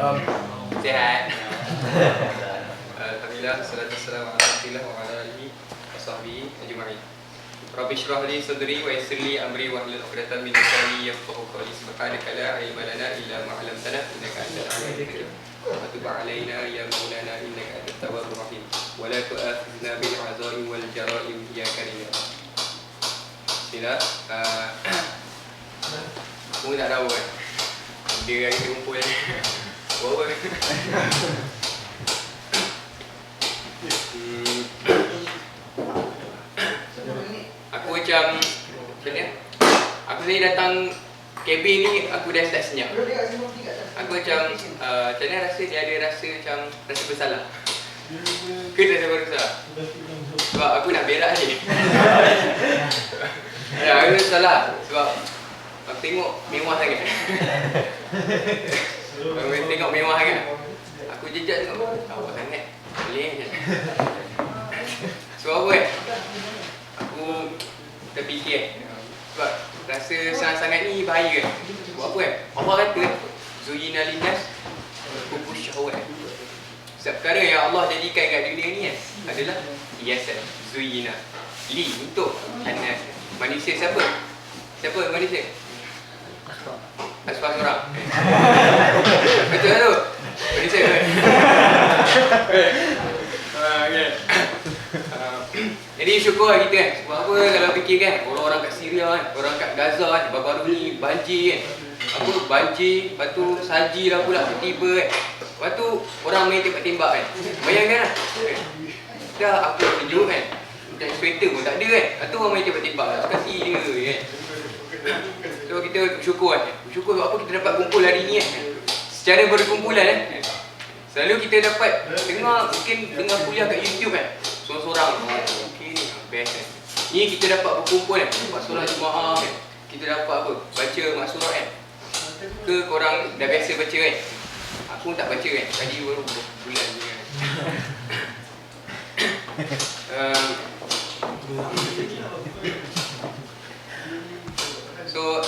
Sehat. Alhamdulillah, salatu wassalamu ala Rasulillah wa ala alihi wa sahbihi ajma'in. Rabbi shrah li sadri wa yassir li amri wa hlul 'uqdatam min lisani yafqahu qawli. Subhanaka la ilma lana illa ma 'allamtana innaka antal alimul hakim. Wa tub 'alaina ya maulana innaka antat tawwabur rahim. Wa la tu'akhidhna bil 'azaim wal jara'im ya karim. Sila aku tak tahu kan. Dia hari kumpul bawa aku macam ni. Aku tadi datang kabin ni, aku dah start senyap. Aku macam macam mana rasa, dia ada rasa macam rasa bersalah. Ke tak rasa bersalah? Sebab aku nak berak je. Ya, aku salah sebab aku tengok mewah sangat. Aku tengok mewah sangat. Aku jejak tengok awak sangat. Boleh je. Sebab apa aku terfikir sebab rasa sangat-sangat ni bahaya kan. Sebab apa Allah kata Zuyina linnas hubbush syahwat. Setiap perkara yang Allah jadikan kat dunia ni adalah hiasan. Zuyina li untuk annas. Manusia siapa? Siapa manusia? Asfar seorang. Betul tak tu? Manusia kan? Okay. Jadi syukur lah kita kan. Sebab apa kalau fikir kan, orang-orang kat Syria kan, orang kat Gaza kan, baru-baru ni banjir kan. Apa banjir, lepas tu salji lah pula tiba-tiba kan. Lepas tu orang main tembak-tembak kan. Bayangkan lah. Dah aku sejuk kan. Dan sweater pun tak ada kan. Lepas tu orang main tembak-tembak. Tak kasih dia kan. So kita bersyukur kan. Bersyukur sebab apa kita dapat kumpul hari ni kan. Secara berkumpulan kan. Selalu kita dapat dengar, mungkin dengar kuliah kat YouTube kan. Seorang-seorang. Okay ni best kan. Ni kita dapat berkumpul kan. Dapat solat jemaah kan. Kita dapat apa? Baca maksurat kan. Ke korang dah biasa baca kan. Aku tak baca kan. Tadi baru bulan je kan. So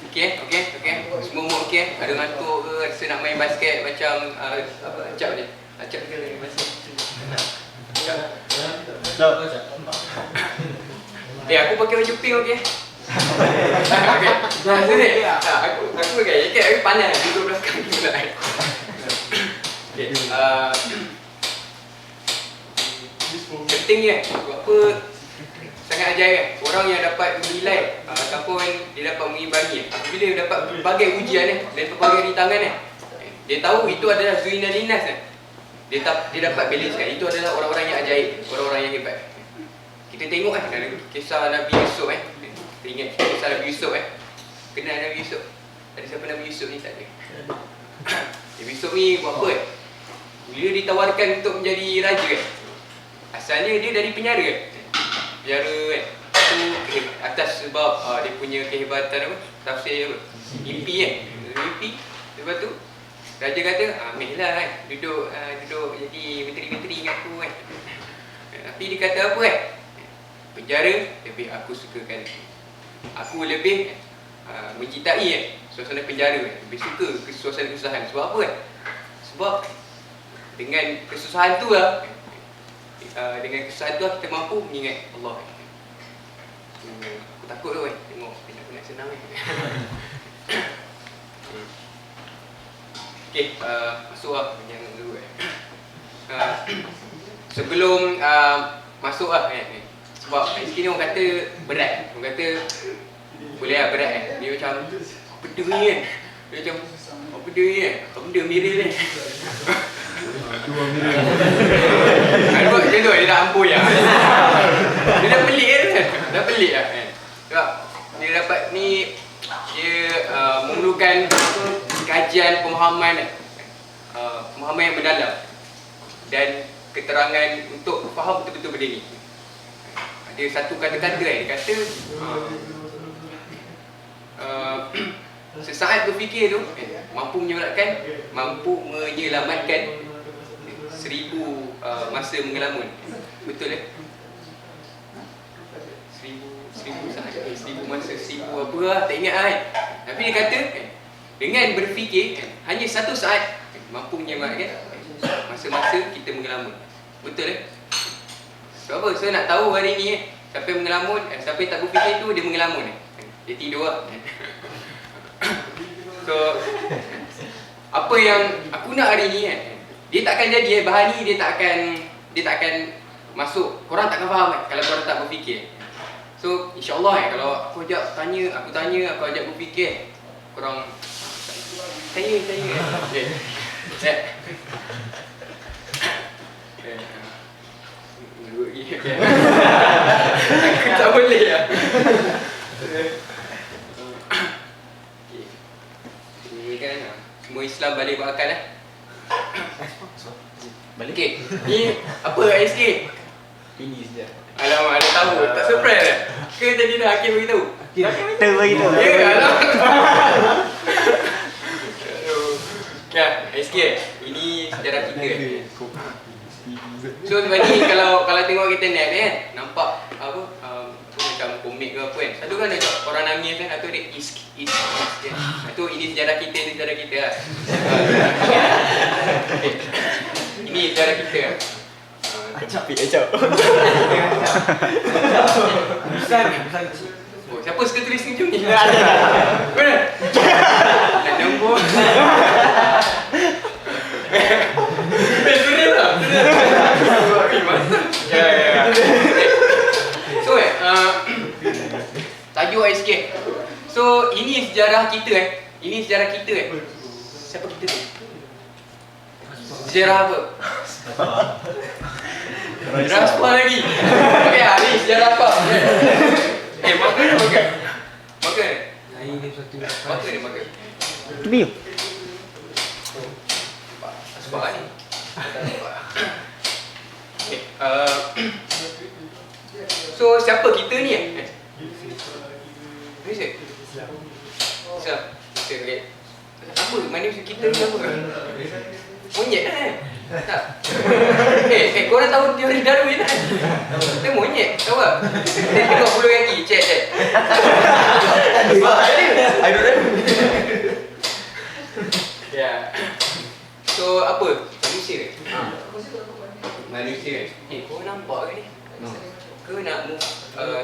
okay. Semua okey. Ada ngantuk ke, rasa nak main basket macam apa Acap ni. Acap ke main basket. Aku pakai baju pink okey. Okey. Nah, sini. Aku pakai jaket aku panas duduk belakang pula. Okey. Pentingnya sebab apa sangat ajaib kan. Orang yang dapat menilai ataupun dia dapat mengimbangi bila dia dapat berbagai ujian dan berbagai rintangan dia tahu itu adalah Zuyina linnas dia dapat balance kan. Itu adalah orang-orang yang ajaib, orang-orang yang hebat. Kita tengok dalam kisah Nabi Yusuf kita ingat kisah Nabi Yusuf kenal Nabi Yusuf? Ada siapa Nabi Yusuf ni? Tak ada. Nabi Yusuf ni buat apa bila ditawarkan untuk menjadi raja asalnya dia dari penjara kan. Tu atas sebab dia punya kehebatan apa? Tafsir apa? Mimpi mimpi. Lepas tu raja kata, ambillah kan. Duduk jadi menteri-menteri dengan aku kan. Tapi dia kata apa penjara lebih aku sukakan. Aku lebih mencintai suasana penjara lebih suka suasana kesusahan. Sebab apa Sebab dengan kesusahan tu lah dengan kesusahan tu kita mampu mengingat Allah. Aku takut tu tengok penat senang Okey, masuk lah jangan dulu sebelum masuk lah sebab sikit ni orang kata berat. Orang kata boleh lah berat dia macam apa benda ni dia macam apa benda ni apa benda miril ni Dia buat macam tu, dia dah amboi lah. Dia dah pelik dah pelik lah sebab dia dapat ni, dia memerlukan kajian pemahaman pemahaman yang mendalam dan keterangan untuk faham betul-betul benda ni. Ada satu kata-kata dia kata sesaat berfikir tu mampu menyelamatkan 1000 masa mengelamun. Betul 1000 saat, 1000 masa, 1000 apa lah, tak ingat kan. Tapi dia kata dengan berfikir hanya 1 saat mampu menyematkan masa-masa kita mengelamun. Betul Sebab apa? So nak tahu hari ni siapa yang mengelamun, siapa yang tak berfikir tu dia mengelamun dia tidur lah. So apa yang aku nak hari ni dia tak akan jadi bahan ni, dia tak akan masuk, korang tak akan faham kalau korang tak berfikir. So insyaAllah kalau aku ajak tanya, aku ajak berfikir, korang tanya aku tak boleh lah. Ini kan semua Islam balik berakal Balik. Okay, ni apa SK? Ini saja. Alamak, ada tahu. Tak surprise lah. Ke tadi dah Hakim beritahu? Kita beritahu. Ya, alamak. Ya, SK ini sejarah kita So tadi kalau tengok kita net kan, nampak apa macam komik ke apa kan. Satu kan ada orang nangis kan, atau dia is kan. Atau ini sejarah kita lah. Ini sejarah kita lah. Acap. Oh, siapa suka tulis hujung ni? Mana? Nak nombor. Serius lah. Ya. So tajuk SK. So ini sejarah kita Siapa kita tu? Sejarah apa? Raspa lagi. Okey, ni sejarah apa? Makan. Lain dia satu Makan. Biu. Sebab ni. Okay, so siapa kita ni Malaysia? Islam. Okay. Apa? Mana kita ni apa? Monyet tak? Korang tahu teori Darwin kan? Dia monyet, tahu tak? Dia tengok bulu kaki, cek. I don't know. Ya. So apa? Manusia. Kau nampak ke ni? Kau nak move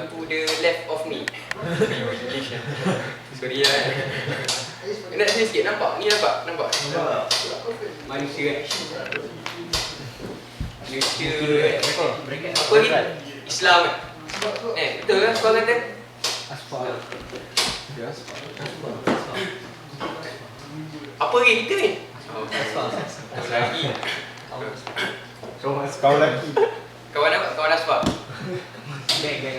to the left of me? Sorry lah. Nak sini sikit, nampak? Ni nampak? Manusia apa ni? Islam betul kan kau kata? Aspal. Apa lagi kita ni? Lagi Kau lelaki. kawan apa? Kawan Asfar.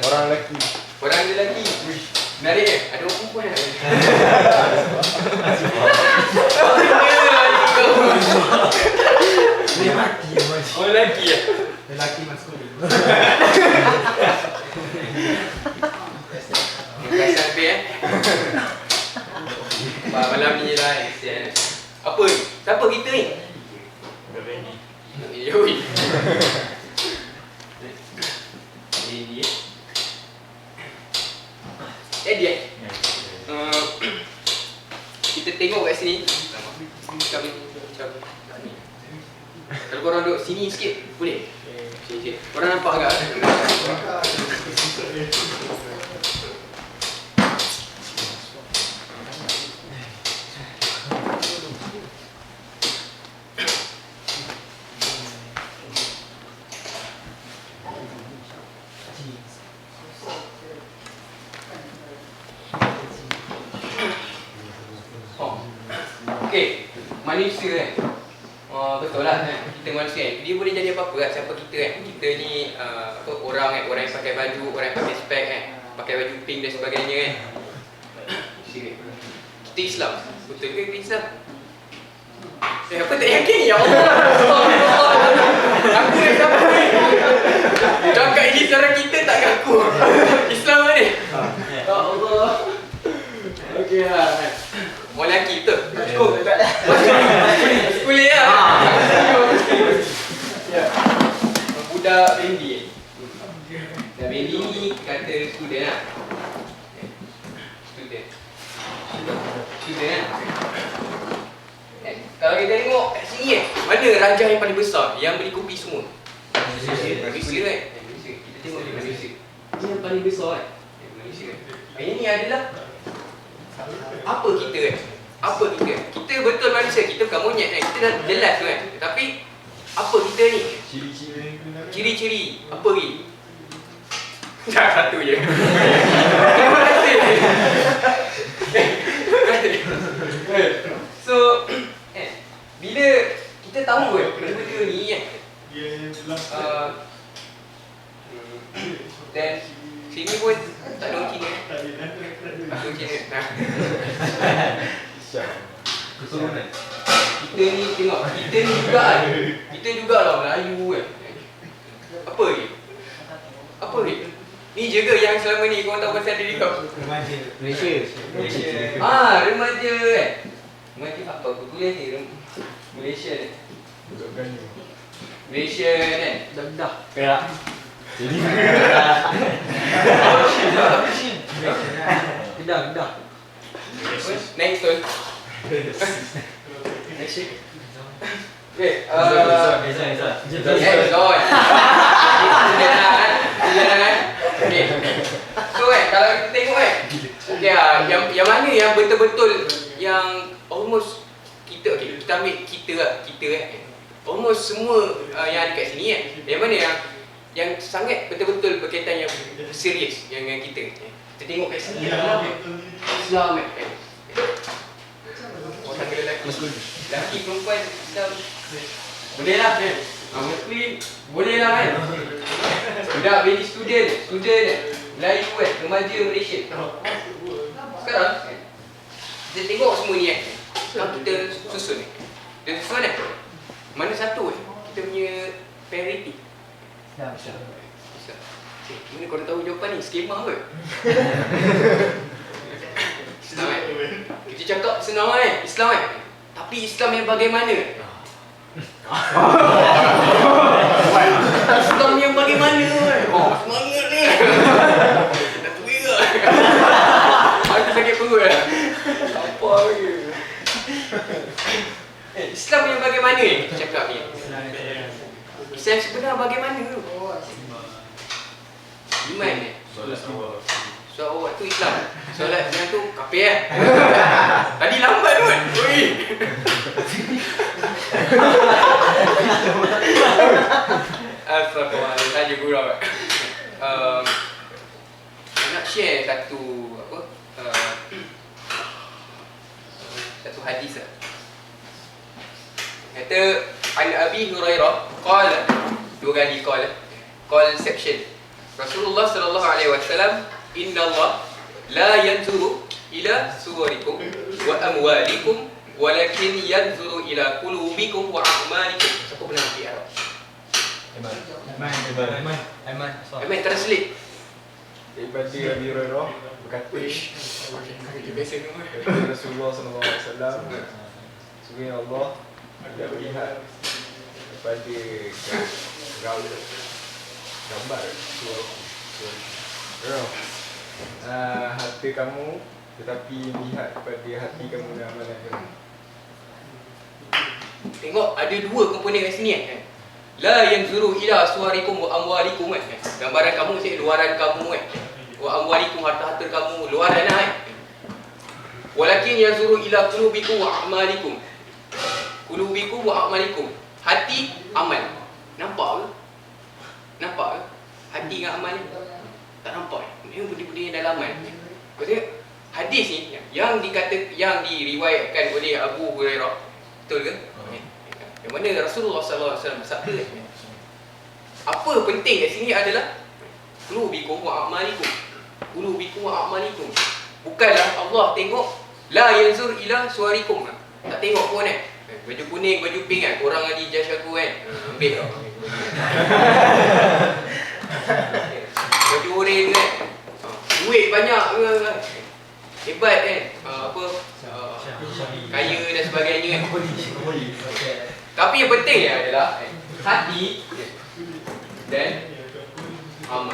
Orang lelaki. Orang lelaki. Menarik ada orang perempuan Lelaki mas. Oh lelaki Lelaki maskulin. Biasa lebih malam ni lah apa? Siapa kita ni? Yoi. Dia kita tengok kat sini macam ni. Kalau korang duduk sini sikit boleh? Sikit. Korang nampak tak? Okey, manusia kan. Betul lah kita manusia kan. Dia boleh jadi apa-apa kan siapa kita kan. Kita ni orang yang pakai baju, orang yang pakai spek kan. Pakai baju pink dan sebagainya kan. Kita Islam. Betul ke kita Islam? Apa tak yakin? Ya Allah. Aku yang siapa ni? Cakap ini cara kita tak ngaku. Islam ni. Ya Allah. Okey lah. Orang lelaki betul? Kuliah lah. Budak Bendi. Dan Bendi ni kata student lah. Student lah. Kalau kita tengok sini mana raja yang paling besar yang beli kopi semua? Malaysia kan? Malaysia. Kita tengok di Malaysia. Ini yang paling besar kan? Malaysia kan? Ini adalah apa kita kan? Apa kita? Kita betul manusia, kita bukan monyet kan? Kita dah jelas kan? Tapi apa kita ni? Ciri-ciri apa ni? Dah satu je. Terima kasih. So, bila kita tahu kan benda-benda ni kan, dan sini pun tak ada orang Cina. Orang Cina. Nah. Kita ni tengok, kita juga lah Melayu kan. Apa ni? Apa ni? Ni je ke yang selama ni kau tahu pasal diri kau? Remaja. Malaysia. Remaja kan? Remaja apa? Aku tulis ni Malaysia ni. Malaysia kan? Dah. Perak. Kedah. Next tu. Okay, Okay. So kan, kalau kita tengok kan, okay, yang mana yang betul-betul yang almost kita, okay, kita ambil kita kan, almost semua yang ada kat sini kan, yang mana yang sangat betul-betul berkaitan yang serius yang kita. Kita tengok kat sini Islam kan. Orang lelaki, lelaki perempuan Islam boleh lah kan. Muslim boleh lah kan. Budak beli student Melayu kan, remaja Malaysia. Sekarang kan, kita tengok semua ni kan, sekarang kita susun ni. Kita susun kan, mana satu kan kita punya priority. Bisa. Mana korang tahu jawapan ni? Skema ke? Islam kan? Kita cakap senang kan? Islam kan? Tapi Islam yang bagaimana? Islam yang bagaimana kan? Semangat ni! Dah tua ke? Aku sakit perut lah. Apa ke? Islam yang bagaimana kita cakap ni? Islam sebenar bagaimana? Iman ni. Solat awak tu Islam. Solat yang tu kafir lah. Tadi lambat tu kan? Oi. Astagfirullah, saja gurau. Nak share satu satu hadis lah. Kata An Abi Hurairah qala, dua kali call section. Rasulullah sallallahu alaihi wasallam, inna Allah la yanzuru ila suwarikum wa amwalikum walakin yanzuru ila qulubikum wa a'malikum. Siapa pernah pergi Arab? Aiman translate. Daripada Abi Hurairah berkata, Biasa ni mah. daripada Rasulullah sallallahu alaihi wasallam, sungguhnya Allah tidak melihat kepada gambar harta kamu, tetapi melihat kepada hati kamu dan amalan kamu. Tengok ada dua komponen kat sini kan. La yanzuru ila suwarikum wa amwalikum kan. Gambaran kamu maksudnya luaran kamu kan. Wa amwalikum, harta-harta kamu luaran lah kan. Walakin yanzuru ila qulubikum wa a'malikum. Qulubikum wa a'malikum. Hati, amal. Nampak ke? Nampak ke? Hati dengan amal ni tak nampak. Ini benda-benda yang dalaman. Maksudnya hadis ni yang diriwayatkan oleh Abu Hurairah, betul ke? Yang mana Rasulullah sallallahu alaihi wasallam bersabda, apa penting kat sini adalah qulubikum wa a'malikum. Qulubikum wa a'malikum. Bukanlah Allah tengok la yanzur ila suwarikum. Tak tengok pun kan. Baju kuning, baju pink kan. Korang lagi judge aku kan. Ambil tau. Baju oren kan. Duit banyak ke kan. Hebat kan. Kaya dan sebagainya kan. Tapi yang penting adalah hati dan amal.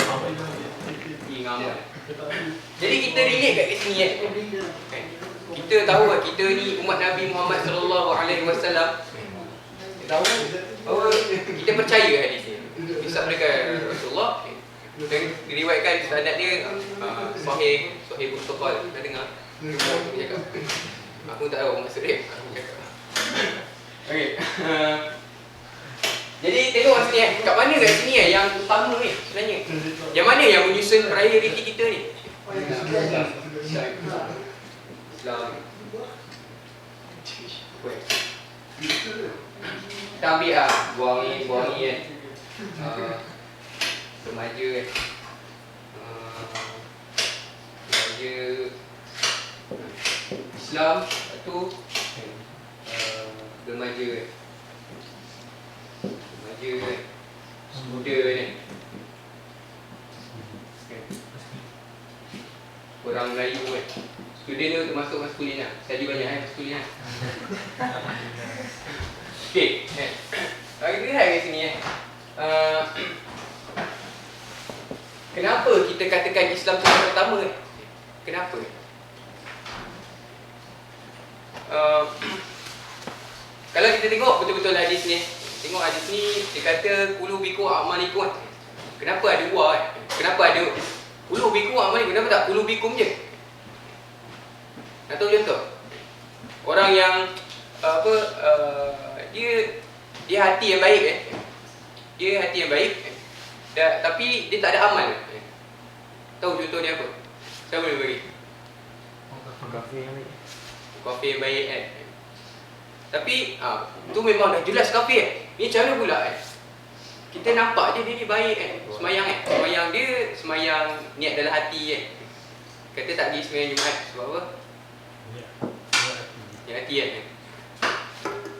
Amal. Jadi kita relate kat sini kan. Kita tahu kan kita ni umat Nabi Muhammad sallallahu alaihi wasallam. Kita tahu bahawa kita percaya hadis ni. Disabdakan Rasulullah. Dan diriwayatkan sanad dia sahih protokol. Kita dengar. Semua tu cakap. Aku tak tahu maksud dia. Aku cakap. Okey. Jadi tengok sini kat mana kat sini yang utama ni sebenarnya. Yang mana yang menyusun priority kita ni? Islam. Kita ambil lah, buang ni kan. Remaja kan. Remaja Islam, lepas tu remaja kan. Remaja kan. Muda kan. Orang Melayu kan. Student tu termasuk maskulin lah. Study banyak kan maskulin lah. Okey, kita lihat kat sini kenapa kita katakan Islam tu yang pertama? Kenapa? Kalau kita tengok betul-betul hadis ni, tengok hadis ni dia kata qulu bikum a'malikum. Kenapa ada wa? Kenapa ada qulu bikum a'malikum? Kenapa tak qulu bikum je? Nak tahu contoh? Orang yang dia hati yang baik Dia hati yang baik tapi dia tak ada amal. Tahu contoh dia apa? Siapa boleh bagi? Kafir yang baik kan. Tapi tu memang dah jelas kafir. Ni cara pula kita nampak je dia ni baik kan. Semayang Semayang dia semayang niat dalam hati kan. Kata tak pergi semayang Jumaat sebab apa? Niat hati kan.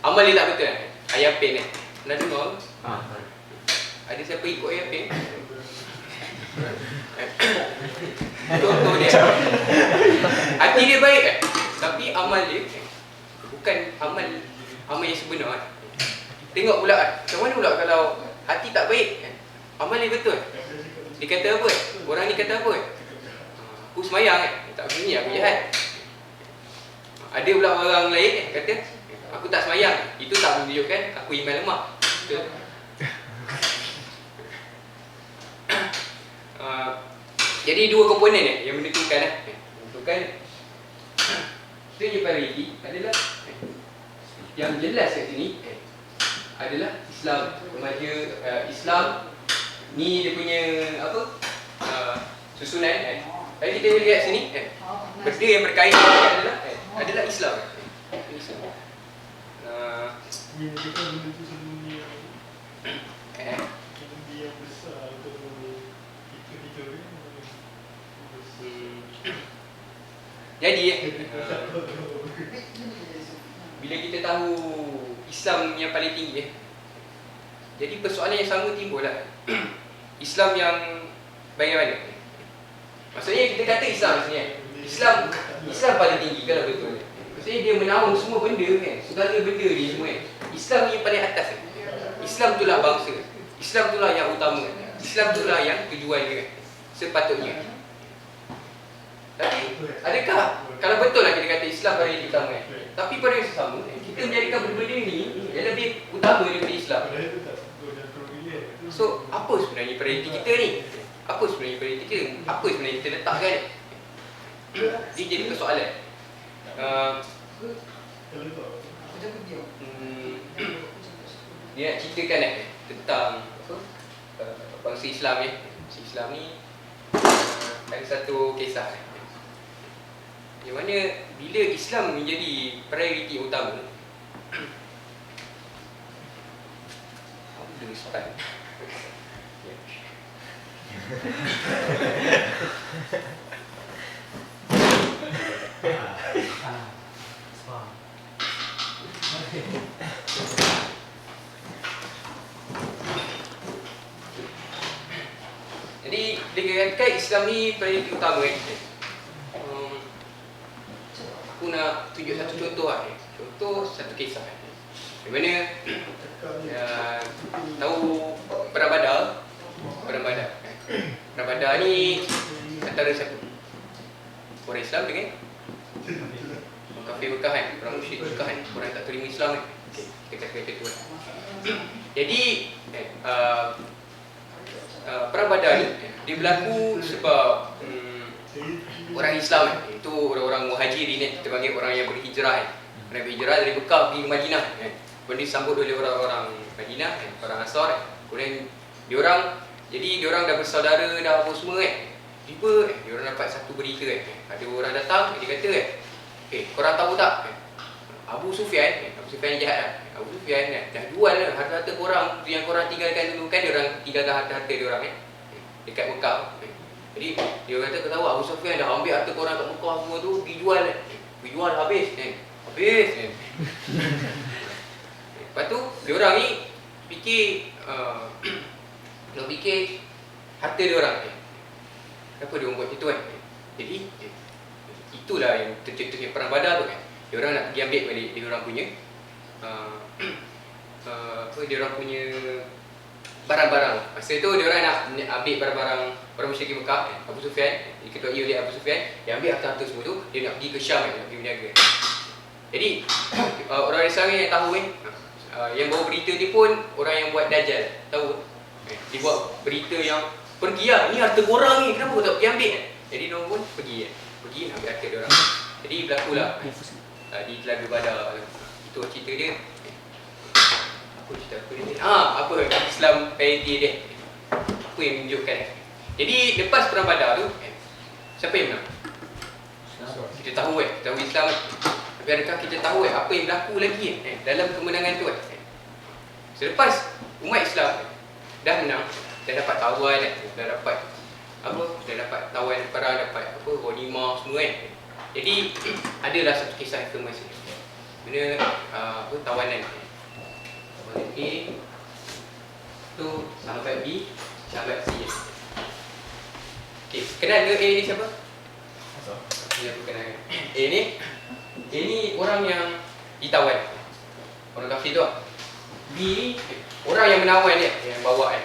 Amal dia tak betul kan. Ayah pen kan. Pernah dengar? Ada siapa ikut ayah pen? Contoh dia hati dia baik kan. Tapi amal dia bukan amal yang sebenar kan. Tengok pula kan. Macam mana pula kalau hati tak baik kan. Amal dia betul. Dia kata apa kan. Orang ni kata apa kan. Aku semayang kan. Tak bunyi aku jahat. Ada pula orang lain kan kata aku tak semayang. Itu tak menunjukkan aku iman lemah. Betul. Jadi dua komponen yang menentukan menentukan kita punya priority adalah yang jelas kat sini adalah Islam. Remaja Islam ni dia punya apa susunan Jadi kita lihat sini benda yang berkaitan adalah Islam. Jadi bila kita tahu Islam yang paling tinggi jadi persoalan yang sama timbul lah. Islam yang bagaimana? Maksudnya kita kata Islam sebenarnya Islam paling tinggi kalau betul. Maksudnya dia menaung semua benda kan. Segala benda dia semua kan. Islam ni yang paling atas kan. Islam itulah bangsa. Islam itulah yang utama. Islam itulah yang tujuan dia kan. Sepatutnya. Tapi adakah kalau betul lah kita kata Islam paling utama kan. Tapi pada yang sama kita menjadikan benda-benda ni yang lebih utama daripada Islam. So apa sebenarnya prioriti kita ni? Apa sebenarnya prioriti kita? Apa sebenarnya kita letakkan ni? Dia jadi persoalan. Dia nak ceritakan tentang bangsa Islam ni. Bangsa Islam ni ada satu kisah yang mana bila Islam menjadi prioriti utama Alhamdulillah Ustaz. Jadi dikatakan Islam ni prioriti utama aku nak tunjuk satu contoh lah. Contoh satu kisah di mana tahu Perang Badar. Perang Badar ni antara siapa? Orang Islam dengan kafir Mekah kan, orang musyrik Mekah kan, orang tak terima Islam kan. Okey, kita kata macam tu kan. Jadi perang Badar ni dia berlaku sebab orang Islam kan, itu orang-orang muhajirin kan, kita panggil orang yang berhijrah kan. Orang berhijrah dari Mekah pergi ke Madinah kan. Kemudian disambut oleh orang-orang Madinah kan, orang Ansar kan. Kemudian diorang dah bersaudara dah apa semua kan. Tiba diorang dapat satu berita kan. Ada orang datang dia kata kan, korang tahu tak kan? Abu Sufyan ni jahat kan. Abu Sufyan kan dah jual lah harta-harta korang tu yang korang tinggalkan dulu kan, diorang tinggalkan harta-harta diorang kan dekat Mekah. Jadi dia kata kau tahu Abu Sufyan dah ambil harta korang kat Mekah semua tu, pergi jual kan. Pergi jual habis kan. Habis kan. Lepas tu diorang ni fikir nak fikir harta diorang kan. Kenapa dia buat itu kan? Jadi itulah yang tercetusnya perang Badar tu kan. Diorang nak pergi ambil balik diorang punya diorang punya barang-barang. Masa tu diorang nak ambil barang-barang orang musyrik Mekah kan. Abu Sufyan, diketuai oleh Abu Sufyan, dia ambil harta-harta semua tu, dia nak pergi ke Syam kan, nak pergi berniaga. Jadi orang Islam yang tahu kan, yang bawa berita ni pun orang yang buat Dajjal, tahu kan? Dia buat berita yang pergi lah, ni harta korang ni, kenapa kau tak pergi ambil kan? Jadi diorang pun pergi kan, pergi ambil harta diorang. Jadi berlakulah di Telaga Badar. Itu cerita dia. Apa cerita apa ni? Apa Islam piety dia? Apa yang menunjukkan? Jadi lepas perang Badar tu, siapa yang menang? Kita tahu kan, kita tahu Islam kan. Tapi adakah kita tahu apa yang berlaku lagi dalam kemenangan tu kan? Selepas umat Islam dah menang, dah dapat tawan kan, dah dapat apa? Dah dapat tawan perang, dapat apa? Ghanimah semua kan. Jadi adalah satu kisah yang famous ni. Mana tawanan A tu sahabat B, sahabat C. Okey, kenal ke A ni siapa? Ni aku kenal. A ni orang yang ditawan. Orang kafir tu lah. B ni orang yang menawan dia, yang bawa kan.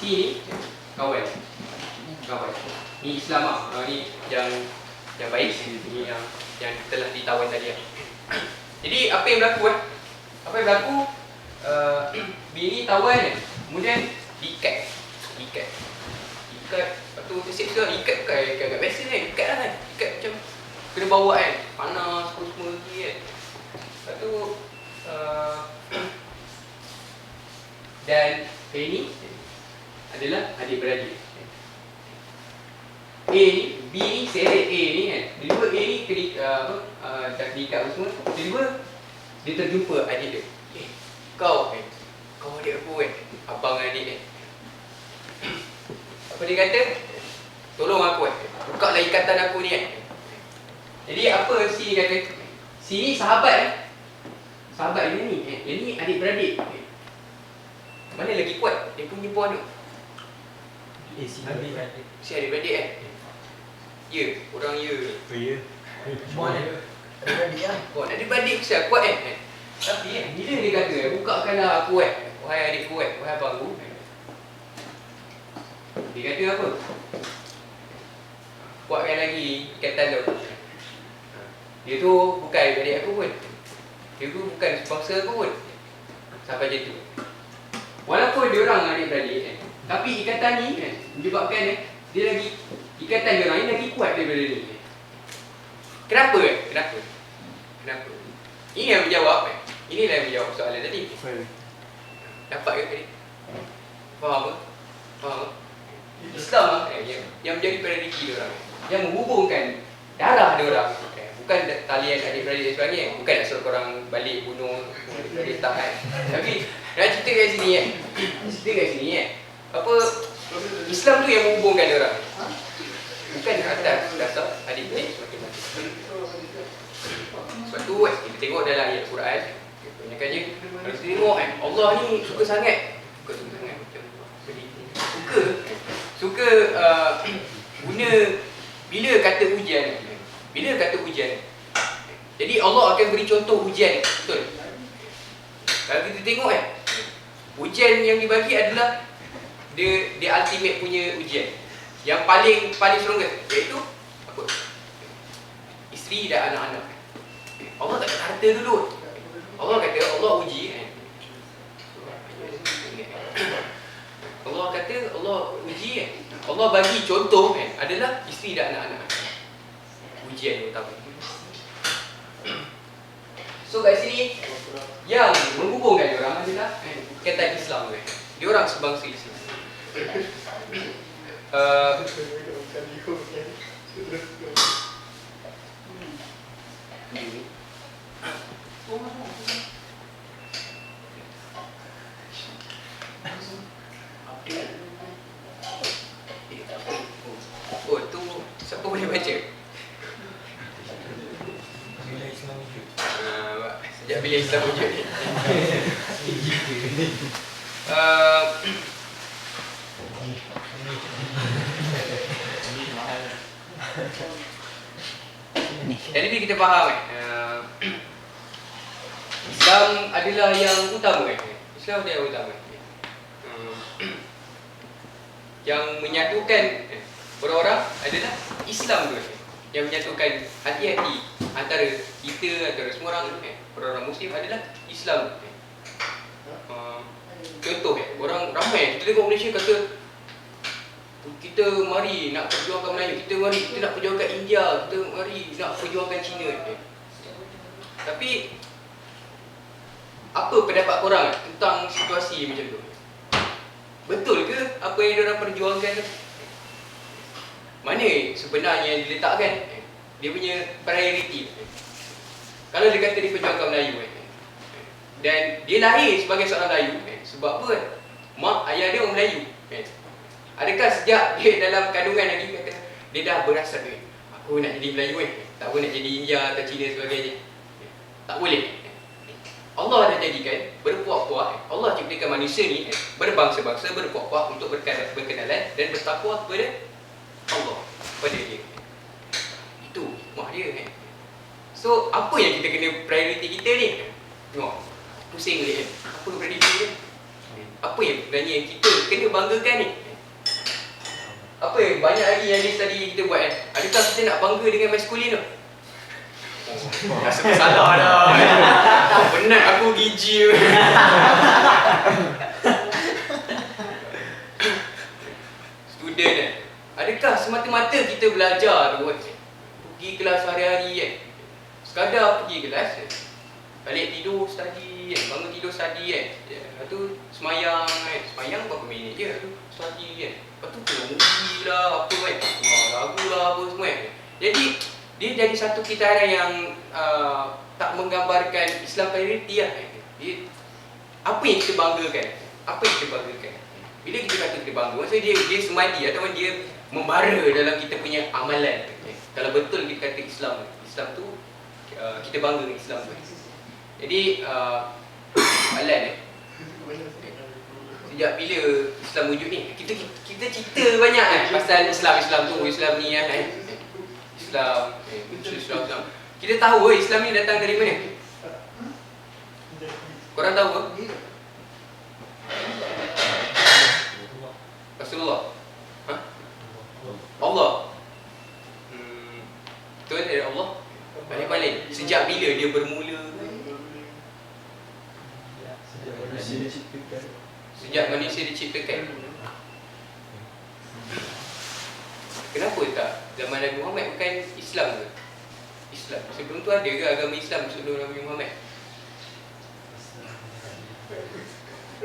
C ni kawan. Ni Islam lah. Ni yang baik, ni yang telah ditawan tadi lah. Jadi apa yang berlaku Apa yang berlaku? B ni tawan kan. Kemudian diikat. Lepas tu tersiksa, ikat bukan ikat biasa kan. Ikat lah kan. Ikat macam kena bawa kan. Panas semua lagi kan. Lepas tu dan A ni adalah adik-beradik. A ni, B ni, seret A ni kan. Tiba-tiba A ni dah diikat apa semua. Tiba-tiba dia terjumpa adik dia. Kau adik aku kan. Abang adik kan. Apa dia kata? Tolong aku kan. Buka lah ikatan aku ni kan. Jadi apa C ni kata? C ni sahabat kan. Sahabat dia ni. Dia ni adik-beradik. Mana lagi kuat? Dia punya bond tu. Si adik-beradik. Si adik-beradik kan. Ya, orang ya. Ya. Bond adik-beradik lah. Bond adik-beradik mesti kuat kan. Tapi bila dia kata bukakanlah aku kan. Wahai adikku kan. Wahai abangku. Dia kata apa? Kuatkan lagi ikatan tu. Dia tu bukan adik aku pun. Dia tu bukan sebangsa aku pun. Sampai macam tu. Walaupun dia orang adik-beradik kan, tapi ikatan ni kan menyebabkan dia lagi, ikatan dia orang ni lagi kuat daripada ni. Kenapa kan? Kenapa? Ini yang menjawab kan. Inilah yang menjawab soalan tadi. Dapat ke tadi? Faham ke? Islam yang menjadi prediksi dia orang, yang menghubungkan darah dia orang, bukan talian adik-beradik dan sebagainya. Bukan nak suruh korang balik bunuh dia tak kan. Tapi nak cerita kat sini kan. Apa Islam tu yang menghubungkan dia orang. Bukan atas dasar adik-beradik semakin mati. Sebab tu kan kita tengok dalam ayat Quran, kebanyakannya kalau kita tengok kan, Allah ni suka sangat macam suka guna bila kata ujian. Jadi Allah akan beri contoh ujian, betul? Kalau kita tengok kan, ujian yang dibagi adalah dia ultimate punya ujian. Yang paling strongest, iaitu apa? Isteri dan anak-anak. Allah tak kata harta dulu. Allah kata Allah uji kan. Allah kata Allah uji kan. Allah bagi contoh kan adalah isteri dan anak-anak. Ujian yang utama. So kat sini yang menghubungkan diorang adalah kata Islam kan. Diorang sebangsa Islam. Oh tu siapa boleh baca? Bila Islam wujud. Sejak bila Islam wujud ni. Jadi bila kita faham Islam adalah yang utama kan. Islam adalah yang utama. Yang menyatukan orang-orang adalah Islam tu. Yang menyatukan hati-hati antara kita, antara semua orang orang Muslim adalah Islam. Contoh orang ramai kita tengok Malaysia kata kita mari nak perjuangkan Melayu, kita mari kita nak perjuangkan India, kita mari nak perjuangkan Cina. Tapi apa pendapat korang tentang situasi macam tu? Betul ke apa yang diorang perjuangkan tu? Mana sebenarnya yang diletakkan dia punya priority? Kalau dia kata dia perjuangkan Melayu dan dia lahir sebagai seorang Melayu sebab apa? Mak ayah dia orang Melayu. Adakah sejak dia dalam kandungan lagi kata dia dah berasal aku nak jadi Melayu tak boleh nak jadi India atau Cina sebagainya? Tak boleh. Allah dah jadikan berpuak-puak. Allah ciptakan manusia ni berbangsa-bangsa, berpuak-puak untuk berkenalan dan bertakwa kepada Allah, kepada dia. Itu mak dia So apa yang kita kena priority kita ni? Tengok pusing dia apa priority dia? Apa yang sebenarnya kita kena banggakan ni? Apa yang banyak lagi yang tadi kita buat Adakah kita nak bangga dengan maskulin tu? Rasa bersalah dah. Penat aku gigi. Student adakah semata-mata kita belajar tu pergi kelas hari-hari sekadar pergi kelas balik tidur study bangun tidur study lepas tu semayang semayang berapa minit je tu study lepas tu tengok movie lah apa lagu lah apa semua jadi dia jadi satu kitaran yang tak menggambarkan Islam priority lah. Apa yang kita banggakan? Apa yang kita banggakan? Bila kita kata kita bangga, maksudnya dia semadi ataupun dia membara dalam kita punya amalan. Kalau betul kita kata Islam tu kita bangga dengan Islam tu. Jadi amalan sejak bila Islam wujud ni kita cerita banyak pasal Islam tu, Islam ni Islam. Kita tahu Islam ni datang dari mana? Korang tahu ke? Rasulullah. Allah. Betul dari Allah. Balik-balik. Sejak bila dia bermula? Sejak manusia diciptakan. Kenapa tak zaman Nabi Muhammad bukan Islam ke? Islam. Sebelum tu ada ke agama Islam sebelum Nabi Muhammad?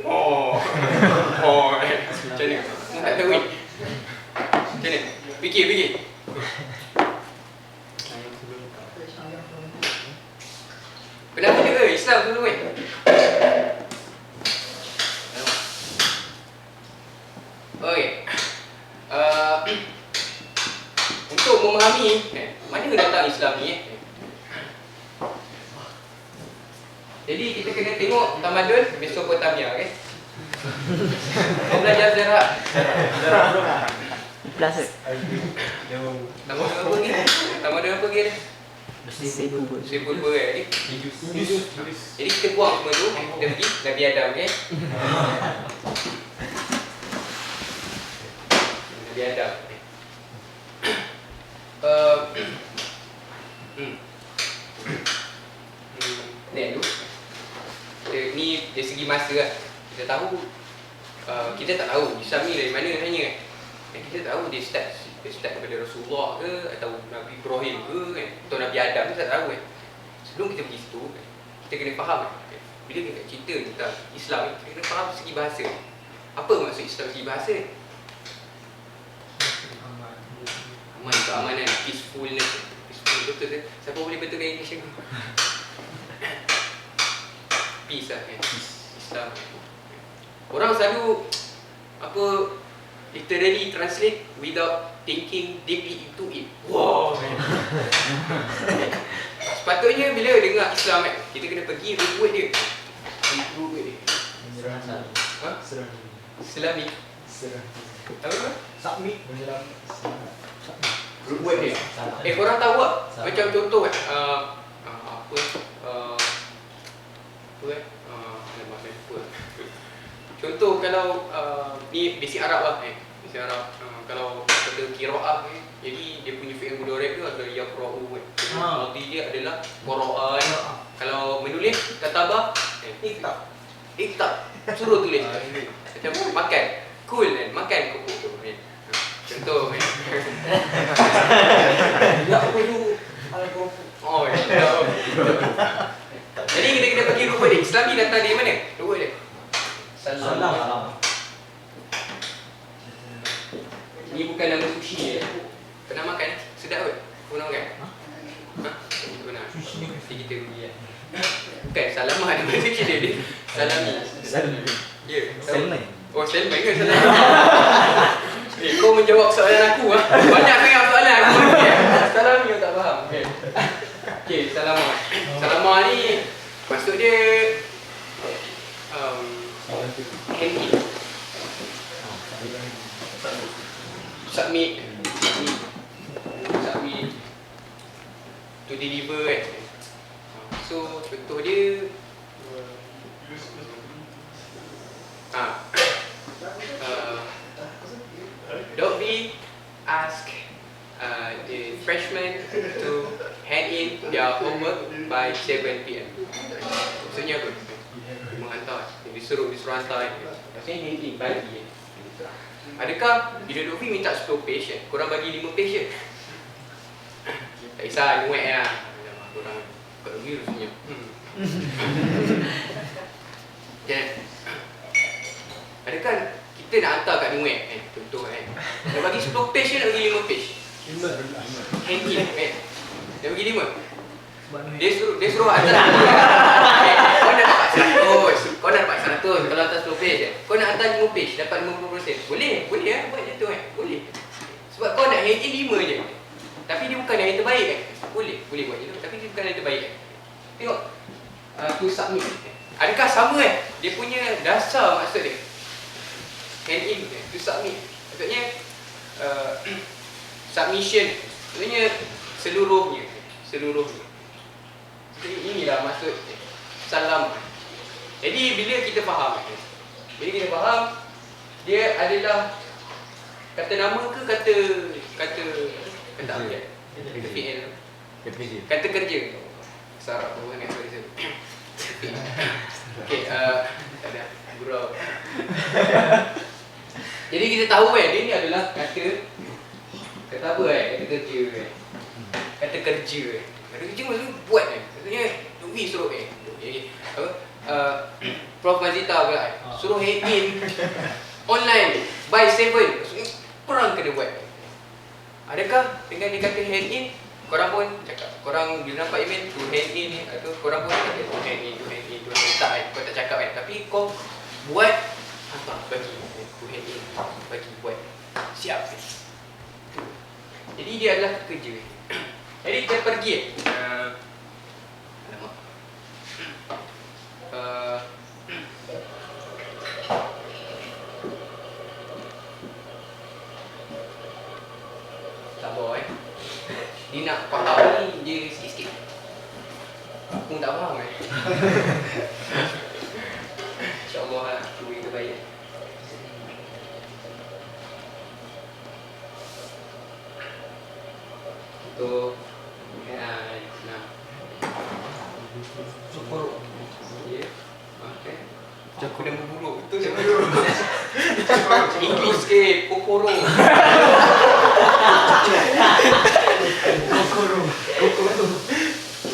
Macam mana? Tak tahu ni. Macam mana? Fikir. Kenapa dia ke Islam dulu Okey. Untuk memahami mana datang Islam ni jadi kita kena tengok tamadun Mesopotamia Kau belajar sejarah Plus tamadun apa lagi Sepulba jadi kita buang semua tu kita pergi Nabi Adam Nabi Adam dari segi masa kan. Kita tahu kita tak tahu Islam ni dari mana sebenarnya kan. Dan kita tahu dia start daripada Rasulullah ke atau Nabi Ibrahim ke kan, atau Nabi Adam kita tak tahu kan. Sebelum kita pergi situ kan, kita kena faham kan. Bila kita cerita tentang Islam ni, kita kena faham segi bahasa. Apa maksud Islam segi bahasa? Aman, keamanan, peacefulness. Peaceful betul ke? Siapa boleh betulkan English aku? Peace lah kan. Islam. Orang selalu literally translate without thinking deeply into it. Wow. Sepatutnya bila dengar Islam kan, kita kena pergi root word dia. Root word dia. Ha? Islamic. Apa? Submit. Root word dia. Korang tahu tak? Macam contoh kan, contoh kalau ni basic Arab lah basic Arab. Kalau kata qiraah jadi dia punya fi'il mudhari' tu adalah yaqra'u kan. Madi dia adalah Quran. Kalau menulis katabah iktab suruh tulis. Macam makan kul kan, makan kuku tu kan. Contoh kan. Ya perlu al-Quran. Oh ya. Jadi kita kena pergi rupa dia. Islam ni datang dari mana? Rupa dia. Salam. Ni bukan nama sushi ya. Pernah makan? Sedap ke? Pernah makan? Ha? Pernah. Sushi kita pergi ya. Bukan salamah nama sushi dia. Salami. Ya. Salmon. Oh, salmon ke salami? Kau menjawab soalan aku ah. Banyak sangat soalan aku. Salami aku tak faham. Okey, salamah. Salamah ni maksud dia handy. Submit to deliver kan. So contoh dia Dobby ask the freshmen to hand in their homework by 7 PM. Maksudnya apa? Dia menghantar, dia disuruh hantar. Maksudnya hand in, bagi. Adakah bila Dobby minta 10 page korang bagi 5 page je? Tak kisah, nuek lah. Korang kat Dobby rasanya. Adakah kita nak hantar kat nuek contoh kan. Nak bagi 10 page je nak bagi 5 page? 5. Hand in kan. Dia bagi 5. Dia suruh hantar. Kau nak dapat 100. Kau nak dapat 100 kalau hantar 10 page. Kau nak hantar 5 page dapat 50%. Boleh lah buat macam tu kan. Boleh. Sebab kau nak hand in 5 je. Tapi dia bukan yang terbaik kan. Boleh buat macam tu. Tapi dia bukan yang terbaik kan. Tengok. To submit. Adakah sama kan? Dia punya dasar maksud dia. Hand in to submit. Maksudnya submission. Maksudnya seluruhnya. Jadi inilah maksud salam. Jadi bila kita faham dia adalah kata nama ke kata apa dia? Kata fi'il. Kata kerja. Sarap tu kan sorry. Okey, tak ada gurau. Jadi kita tahu kan dia ni adalah kata apa kata kerja kan. Kata kerja maksudnya buat kan. Maksudnya Dobby suruh Prof Mazita pula suruh hand in online by 7. Maksudnya korang kena buat. Adakah dengan dia kata hand in korang pun cakap, korang bila nampak email tu hand in atau korang pun cakap tu hand in tak kan, kau tak cakap kan, tapi kau buat hantar bagi tu hand in bagi buat siap kan. Jadi dia adalah kerja. Jadi kita pergi alamak sabar dia nak faham ni dia sikit-sikit. Aku pun tak faham InsyaAllah lah cuba kita baik. Untuk nah Syukur. ya, okey. Aku dah buruk betul. English sikit, kokoro.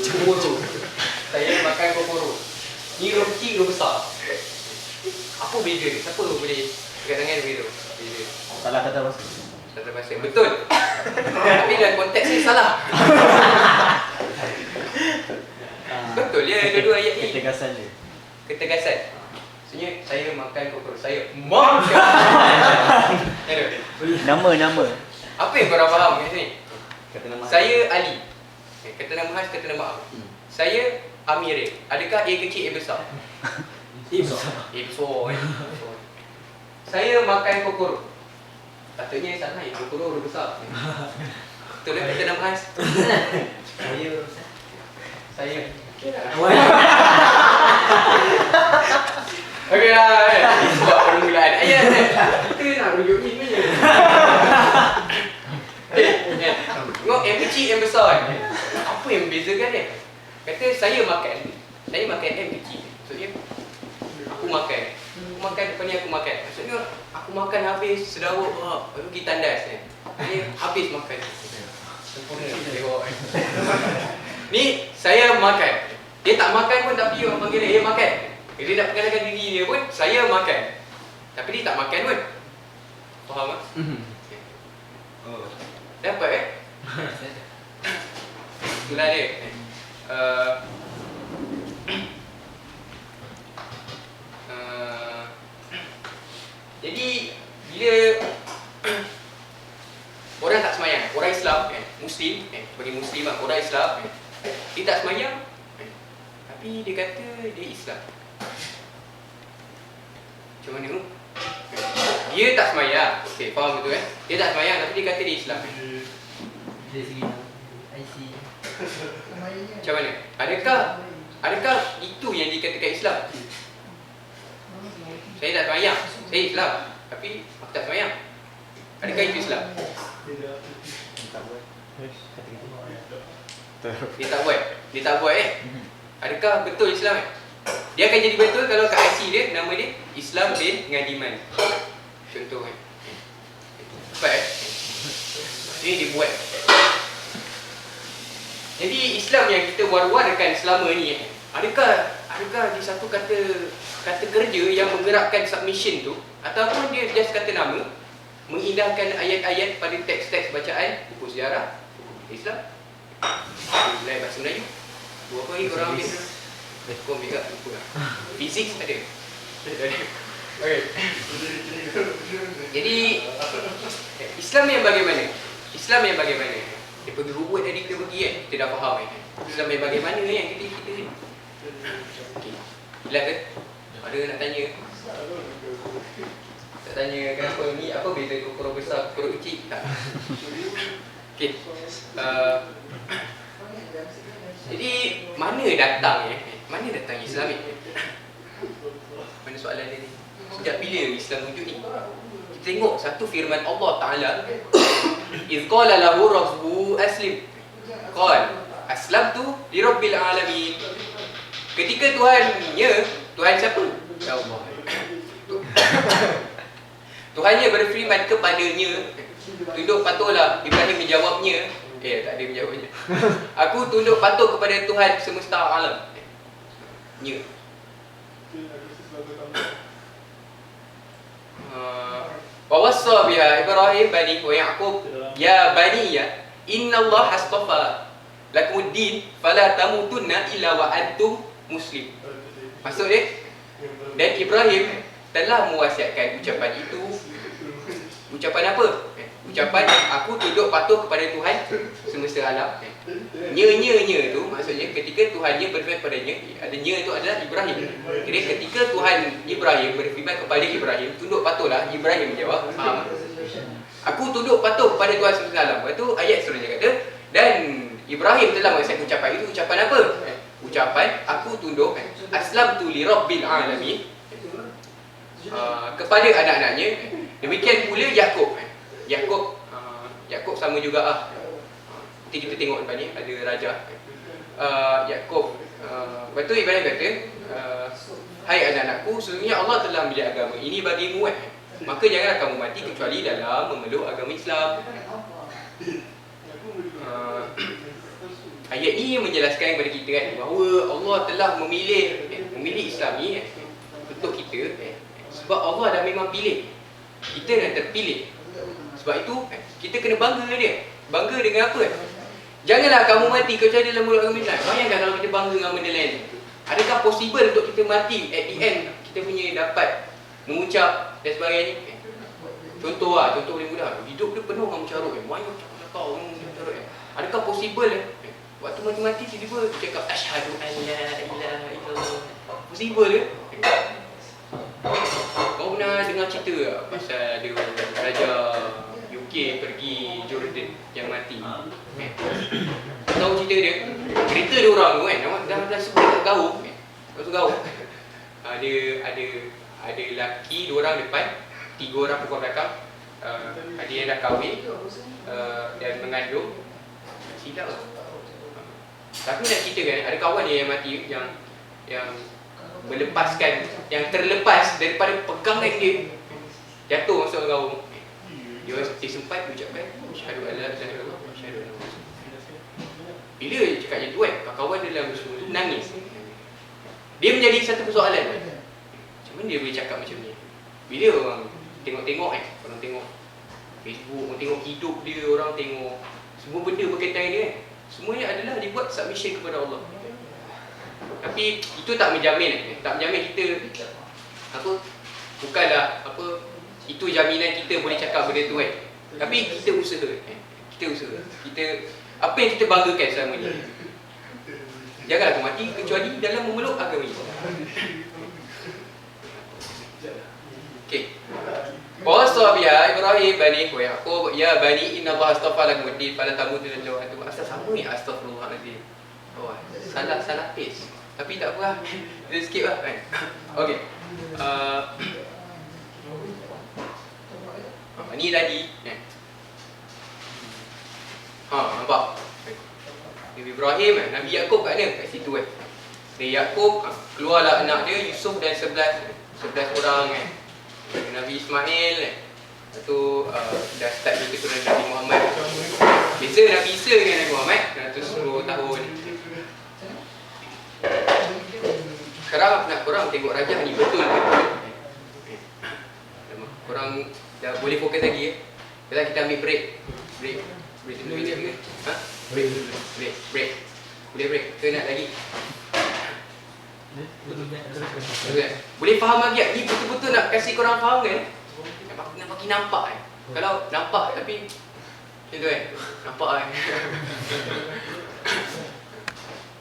Kokoro. Saya makan kokoro. Ni huruf kecil, huruf besar. Apa beza ni? Siapa boleh pegang tangan begitu? Beza. Salah kata bahasa. Satu bahasa. Betul. Tapi dalam konteks ni salah. Betul ya dua-dua ayat ni. Ketegasan dia. Ketegasan. Maksudnya saya makan kokoro. Saya makan. Nama. Apa yang korang faham kat sini? Kata nama. Saya Ali. Kata nama khas, kata nama am. Saya Amir. Adakah A kecil, A besar? A besar. A besar. Saya makan kokoro. Patutnya salah ya, kokoro huruf besar. Betul lah kata nama khas? Saya. Okey lah kan? Sebab permulaan ayat kan? Kita nak rujuk ni je. Tengok yang kecil, yang besar kan? Apa yang membezakan dia? Kata saya makan M kecil. Maksudnya aku makan. Aku makan depan ni aku makan. Maksudnya aku makan habis sedawuk. Lepas tu kita tandas kan? Dia habis makan. Sempurna tengok. Ni saya makan. Dia tak makan pun tapi orang panggil dia makan. Dia nak perkenalkan diri dia pun saya makan. Tapi dia tak makan pun. Faham tak? Oh. Dapat kan? Itulah dia. Jadi bila orang tak semayang, orang Islam Muslim, bagi Muslim lah, orang Islam dia tak semayang tapi dia kata dia Islam. Macam mana? Dia tak semayang. Okey, faham betul kan? Dia tak semayang tapi dia kata dia Islam. Dari segi IC. Macam mana? Adakah itu yang dikatakan Islam? Saya tak semayang, saya Islam tapi aku tak semayang. Adakah itu Islam? Dia tak buat Adakah betul Islam Dia akan jadi betul kalau kat IC dia nama dia Islam bin Ngadiman. Contoh Cepat ini dia buat. Jadi Islam yang kita war-warkan selama ni adakah dia satu kata kerja yang menggerakkan submission tu, ataupun dia just kata nama mengindahkan ayat-ayat pada teks-teks bacaan buku sejarah, buku Islam, buku bahasa Melayu. Dua apa ni korang ambil? Kau ambil tak? Lupa lah. Fizik ada. Okay. Jadi Islam yang bagaimana? Dia pergi ruwet tadi kita pergi kan? Kita dah faham kan? Islam yang bagaimana yang kita ni? Okay. Hilang ke? Ada nak tanya? Tak tanya kenapa ni? Apa beza kokoro besar, kokoro kecil? Tak. Okay. Jadi mana datang Islam ni? Mana soalan dia ni? Sejak bila Islam wujud ni? Kita tengok satu firman Allah Ta'ala. إِذْ قَالَ لَهُ رَبُّهُ أَسْلِمْ قَالَ أَسْلَمْتُ لِرَبِّ الْعَالَمِينَ. Ketika Tuhan siapa? Ya Allah. Tuhannya berfirman kepadanya, tunduk patuhlah. Ibrahim menjawabnya, tak ada menjawabnya. Aku tunduk patuh kepada Tuhan semesta alam. Wa wassa biha Ibrahim bani wa Yaqub ya bani ya innallaha astafa lakumuddin fala tamutunna illa wa antum muslim. Maksud dia, dan Ibrahim telah mewasiatkan ucapan itu. Ucapan apa? Ucapan aku tunduk patuh kepada Tuhan semesta alam. Nya tu maksudnya ketika Tuhannya berfirman kepadanya, ada nya itu adalah Ibrahim. Jadi ketika Tuhan Ibrahim berfirman kepada Ibrahim, tunduk patuhlah, Ibrahim menjawab, aku tunduk patuh kepada Tuhan semesta alam. Lepas tu ayat seterusnya kata, dan Ibrahim telah mewasiatkan ucapan itu. Ucapan apa? Ucapan aku tunduk aslamtu li rabbil alamin kepada anak-anaknya. Demikian pula Yaqub. Yaqub sama juga nanti kita tengok depan ni ada raja. Yaqub. Lepas tu Ibrahim kata, hai anak-anakku, sesungguhnya Allah telah memilih agama ini bagimu maka janganlah kamu mati kecuali dalam memeluk agama Islam. Ayat ini menjelaskan kepada kita bahawa Allah telah memilih Islam ni untuk kita sebab Allah dah memang pilih. Kita yang terpilih. Sebab itu kita kena bangga dengan dia. Bangga dengan apa? Janganlah kamu mati kecuali dalam memeluk agama Islam. Bayangkan kalau kita bangga dengan benda lain. Adakah possible untuk kita mati at the end kita punya dapat mengucap dan sebagainya? Contoh boleh mudah. Hidup dia penuh dengan mencarut. Banyak cakap orang mencarut. Adakah possible waktu mati-mati tiba-tiba cakap asyhadu an la ilaha illallah. Possible ke? Kau pernah dengar cerita tak pasal ada raja UK pergi Jordan yang mati? Tahu cerita dia? Kereta dia orang tu dah sebut kat gaung. Lepas tu gaung ada lelaki 2 orang depan, 3 orang pukul belakang. Ada yang dah kahwin dan mengandung. Silap lah. Tapi nak cerita kan, ada kawan dia yang mati yang melepaskan, yang terlepas daripada pegangan dia, jatuh masuk gaung. Dia sempat ucapkan asyhadu an la ilaha illallah wa asyhadu anna Muhammadan rasulullah. Bila dia cakap macam tu kawan dia dalam musuh tu nangis. Dia menjadi satu persoalan macam mana dia boleh cakap macam ni? Bila orang tengok orang tengok Facebook, orang tengok hidup dia, orang tengok semua benda berkaitan dia semuanya adalah dibuat submission kepada Allah. Tapi itu tak menjamin kita bukanlah itu jaminan kita boleh cakap benda tu Tapi kita usaha. Kita apa yang kita banggakan selama ni. Janganlah kau mati kecuali dalam memeluk agama Islam. Okey. Wasa biya Ibrahim bani wa Yaqub ya bani inna Allah astafa lakum ad-din fala tamutunna illa wa antum asal sama ni astagfirullahalazim. Oh, salah paste. Tapi tak apa lah. Kita skip lah kan. Okey. Ni tadi nampak Nabi Ibrahim, Nabi Yaqub kat mana? Kat situ Nabi Yaqub keluarlah anak dia Yusuf dan 11 orang Nabi Ismail. Lepas tu dah start juga keturunan Nabi Muhammad. Beza Nabi Isa dengan Nabi Muhammad 110 tahun. Sekarang nak korang tengok rajah ni betul. Korang dah boleh fokus lagi Kalau kita ambil break dulu ke? Break. Boleh break ke nak lagi? Boleh faham lagi ni betul-betul nak kasih korang faham kan? Nak bagi nampak Kalau nampak tapi macam tu nampak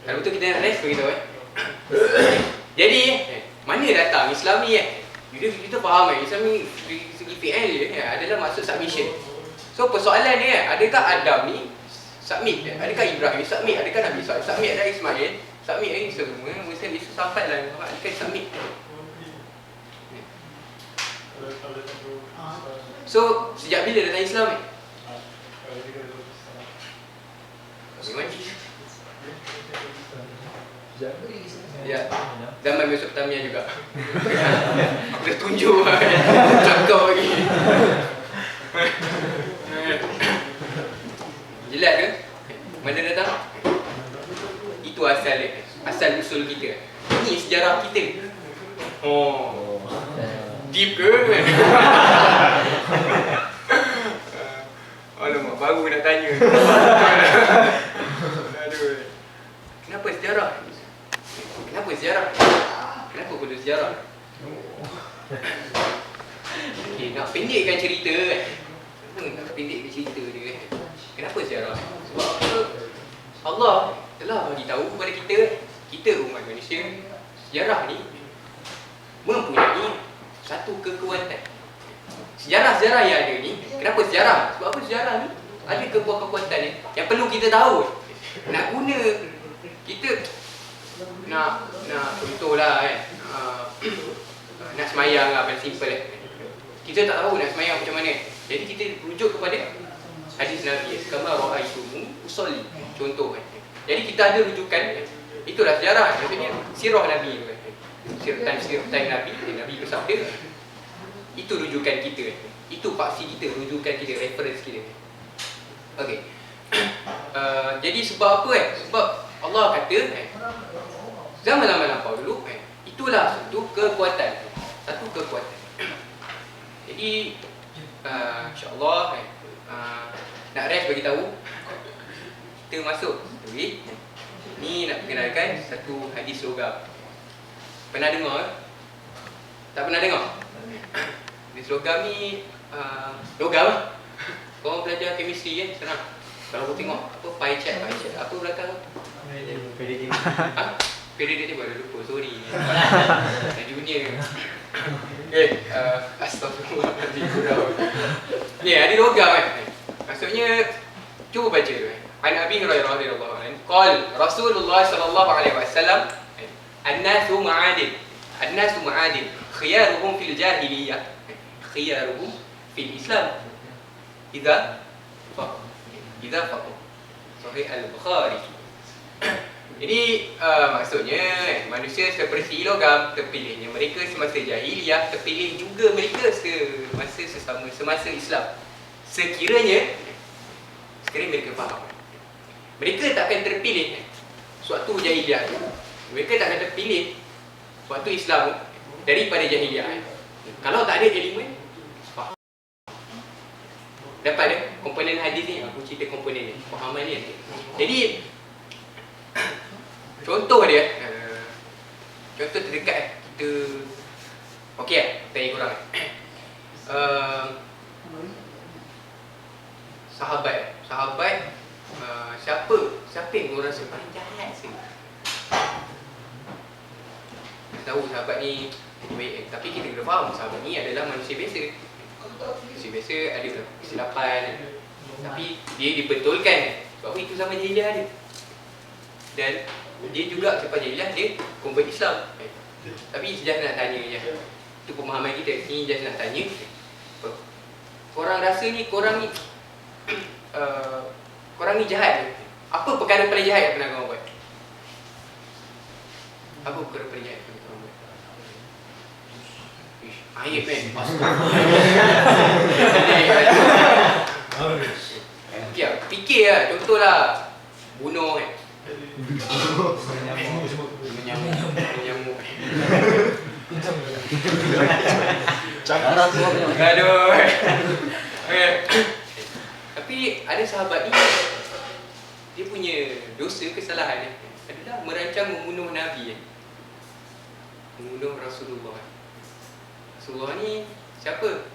Kalau betul kita nak rest beritahu Jadi mana datang Islam ni kita faham Islam ni segi fi'il dia adalah maksud submission. So persoalan dia adakah Adam ni submit? Adakah Ibrahim submit? Adakah Nabi submit? Adakah Ismail submit? Ini semua mesti bisa sampai lah adakah submit? So sejak bila datang Islam ni? Ya, zaman Mesopotamia juga. Aku dah tunjuk cakap lagi. Jelas ke? Mana datang? Itu asal dia. Asal usul kita. Ini sejarah kita. Oh. Deep ke? Alamak, baru nak tanya. Aduh. Kenapa sejarah? Kenapa perlu sejarah? Okay, nak pendekkan cerita Nak pendekkan cerita dia Kenapa sejarah? Sebab apa? Allah telah bagi tahu kepada kita umat manusia, sejarah ni mempunyai satu kekuatan. Sejarah-sejarah yang ada ni, kenapa sejarah? Sebab apa sejarah ni ada kekuatan yang perlu kita tahu. Nak guna kita nak contohlah nak semayang lah, paling simple kita tak tahu nak semayang macam mana. Jadi kita rujuk kepada hadis Nabi, kama ra'aitumu usolli, contoh Jadi kita ada rujukan, itulah sejarah, maksudnya sirah Nabi tu sirtan Nabi, Nabi bersabda. Itu rujukan kita. Itu paksi kita, rujukan kita, reference kita. Okey. Jadi sebab apa Sebab Allah kata zaman-zaman lampau dulu itulah satu kekuatan. Jadi insya-Allah nak rest bagi tahu. Kita masuk okey. Ni nak perkenalkan satu hadis logam. Pernah dengar? Tak pernah dengar? Hadis logam ni logam lah. Korang belajar chemistry kan, senang. Kalau kau tengok apa pie chart, apa belakang? Periodic table, dah lupa, sorry. Junior. Astagfirullahaladzim, kurang. Ni, ada logam kan? Maksudnya, cuba baca. An Abi Hurairah radhiyallahu anhu, qala Rasulullah sallallahu alaihi wasallam, an-nasu ma'adin. An-nasu ma'adin. Khiyaruhum fil jahiliyah. Khiyaruhum fil Islam. Idza faqih. Sahih Al-Bukhari. Jadi maksudnya manusia seperti logam, terpilihnya mereka semasa jahiliyah, terpilih juga mereka semasa Islam. Sekiranya mereka faham. Mereka takkan terpilih suatu jahiliyah tu. Mereka takkan terpilih suatu Islam daripada jahiliyah. Kalau tak ada elemen dapat dia komponen hadis ni, aku cerita komponen ni, pemahaman ni. Jadi contoh dia, contoh terdekat kita, okey tanya korang. Sahabat, siapa yang korang rasa paling jahat sekali? Tahu sahabat ni baik, tapi kita kena faham sahabat ni adalah manusia biasa. Manusia biasa ada kesilapan, tapi dia dibetulkan sebab itu zaman jahiliah dia. Dan dia juga selepas jahiliah dia convert Islam. Tapi just nak tanya je, itu pemahaman kita. Ni just nak tanya, korang rasa ni korang ni jahat. Apa perkara paling jahat yang pernah korang buat? Apa perkara paling jahat yang pernah korang buat? Aib kan? Fikir lah, contohlah bunuh kan? Menyamuk. Aduh. Tapi ada sahabat ni, dia punya dosa, kesalahan adalah merancang membunuh Nabi, membunuh Rasulullah. Rasulullah ni siapa?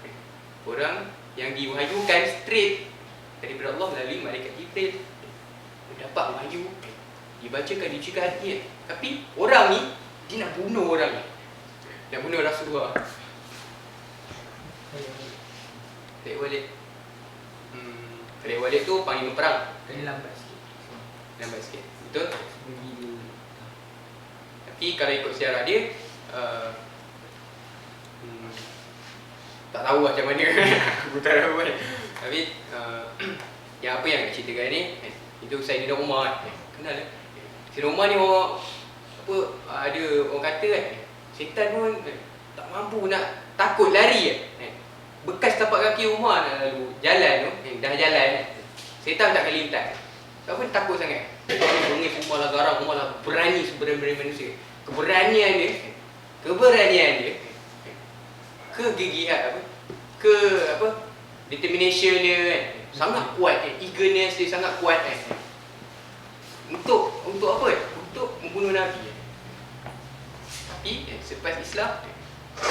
Orang yang diwahyukan straight daripada Allah melalui malaikat Jibril. Mendapat wahyu, dibacakan, dicerita hati. Tapi orang ni, dia nak bunuh orang ni, nak bunuh Rasulullah. Khalid Walid. Khalid Walid tu panglima perang. Kali lambat sikit. Betul? Tapi kalau ikut sejarah dia, tak tahu macam mana. Aku tak tahu kan. Tapi yang apa yang nak ceritakan ni, itu Sayyidina Umar. Kenal lah. Sayyidina Umar ni orang ada orang kata kan, syaitan pun tak mampu nak, takut lari kan. Bekas tapak kaki Umar nak lalu jalan tu, dah jalan kan, syaitan tak akan lintas. Sebab pun takut sangat. Bengis Umar lah, garang Umar lah, berani sebenarnya manusia. Keberanian dia, kegigihan determination dia kan, sangat kuat kan, eagerness dia sangat kuat kan. Untuk apa? Untuk membunuh Nabi. Tapi selepas Islam,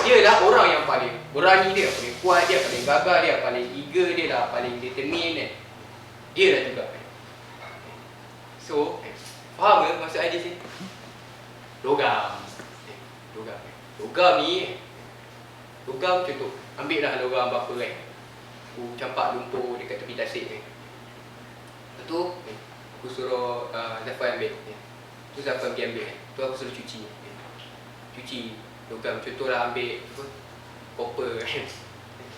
dia lah orang yang paling berani, dia paling kuat, dia paling gagah, dia paling eager, dia lah paling determined kan. Dia lah juga kan. So, faham ke maksud hadis ni? Logam ni, logam contoh, ambil lah logam apa kan, aku campak lumpur dekat tepi tasik kan. Lepas tu aku suruh Zafan ambil, tu Zafan pergi ambil kan. Tu aku suruh cuci logam, contohlah ambil copper kan.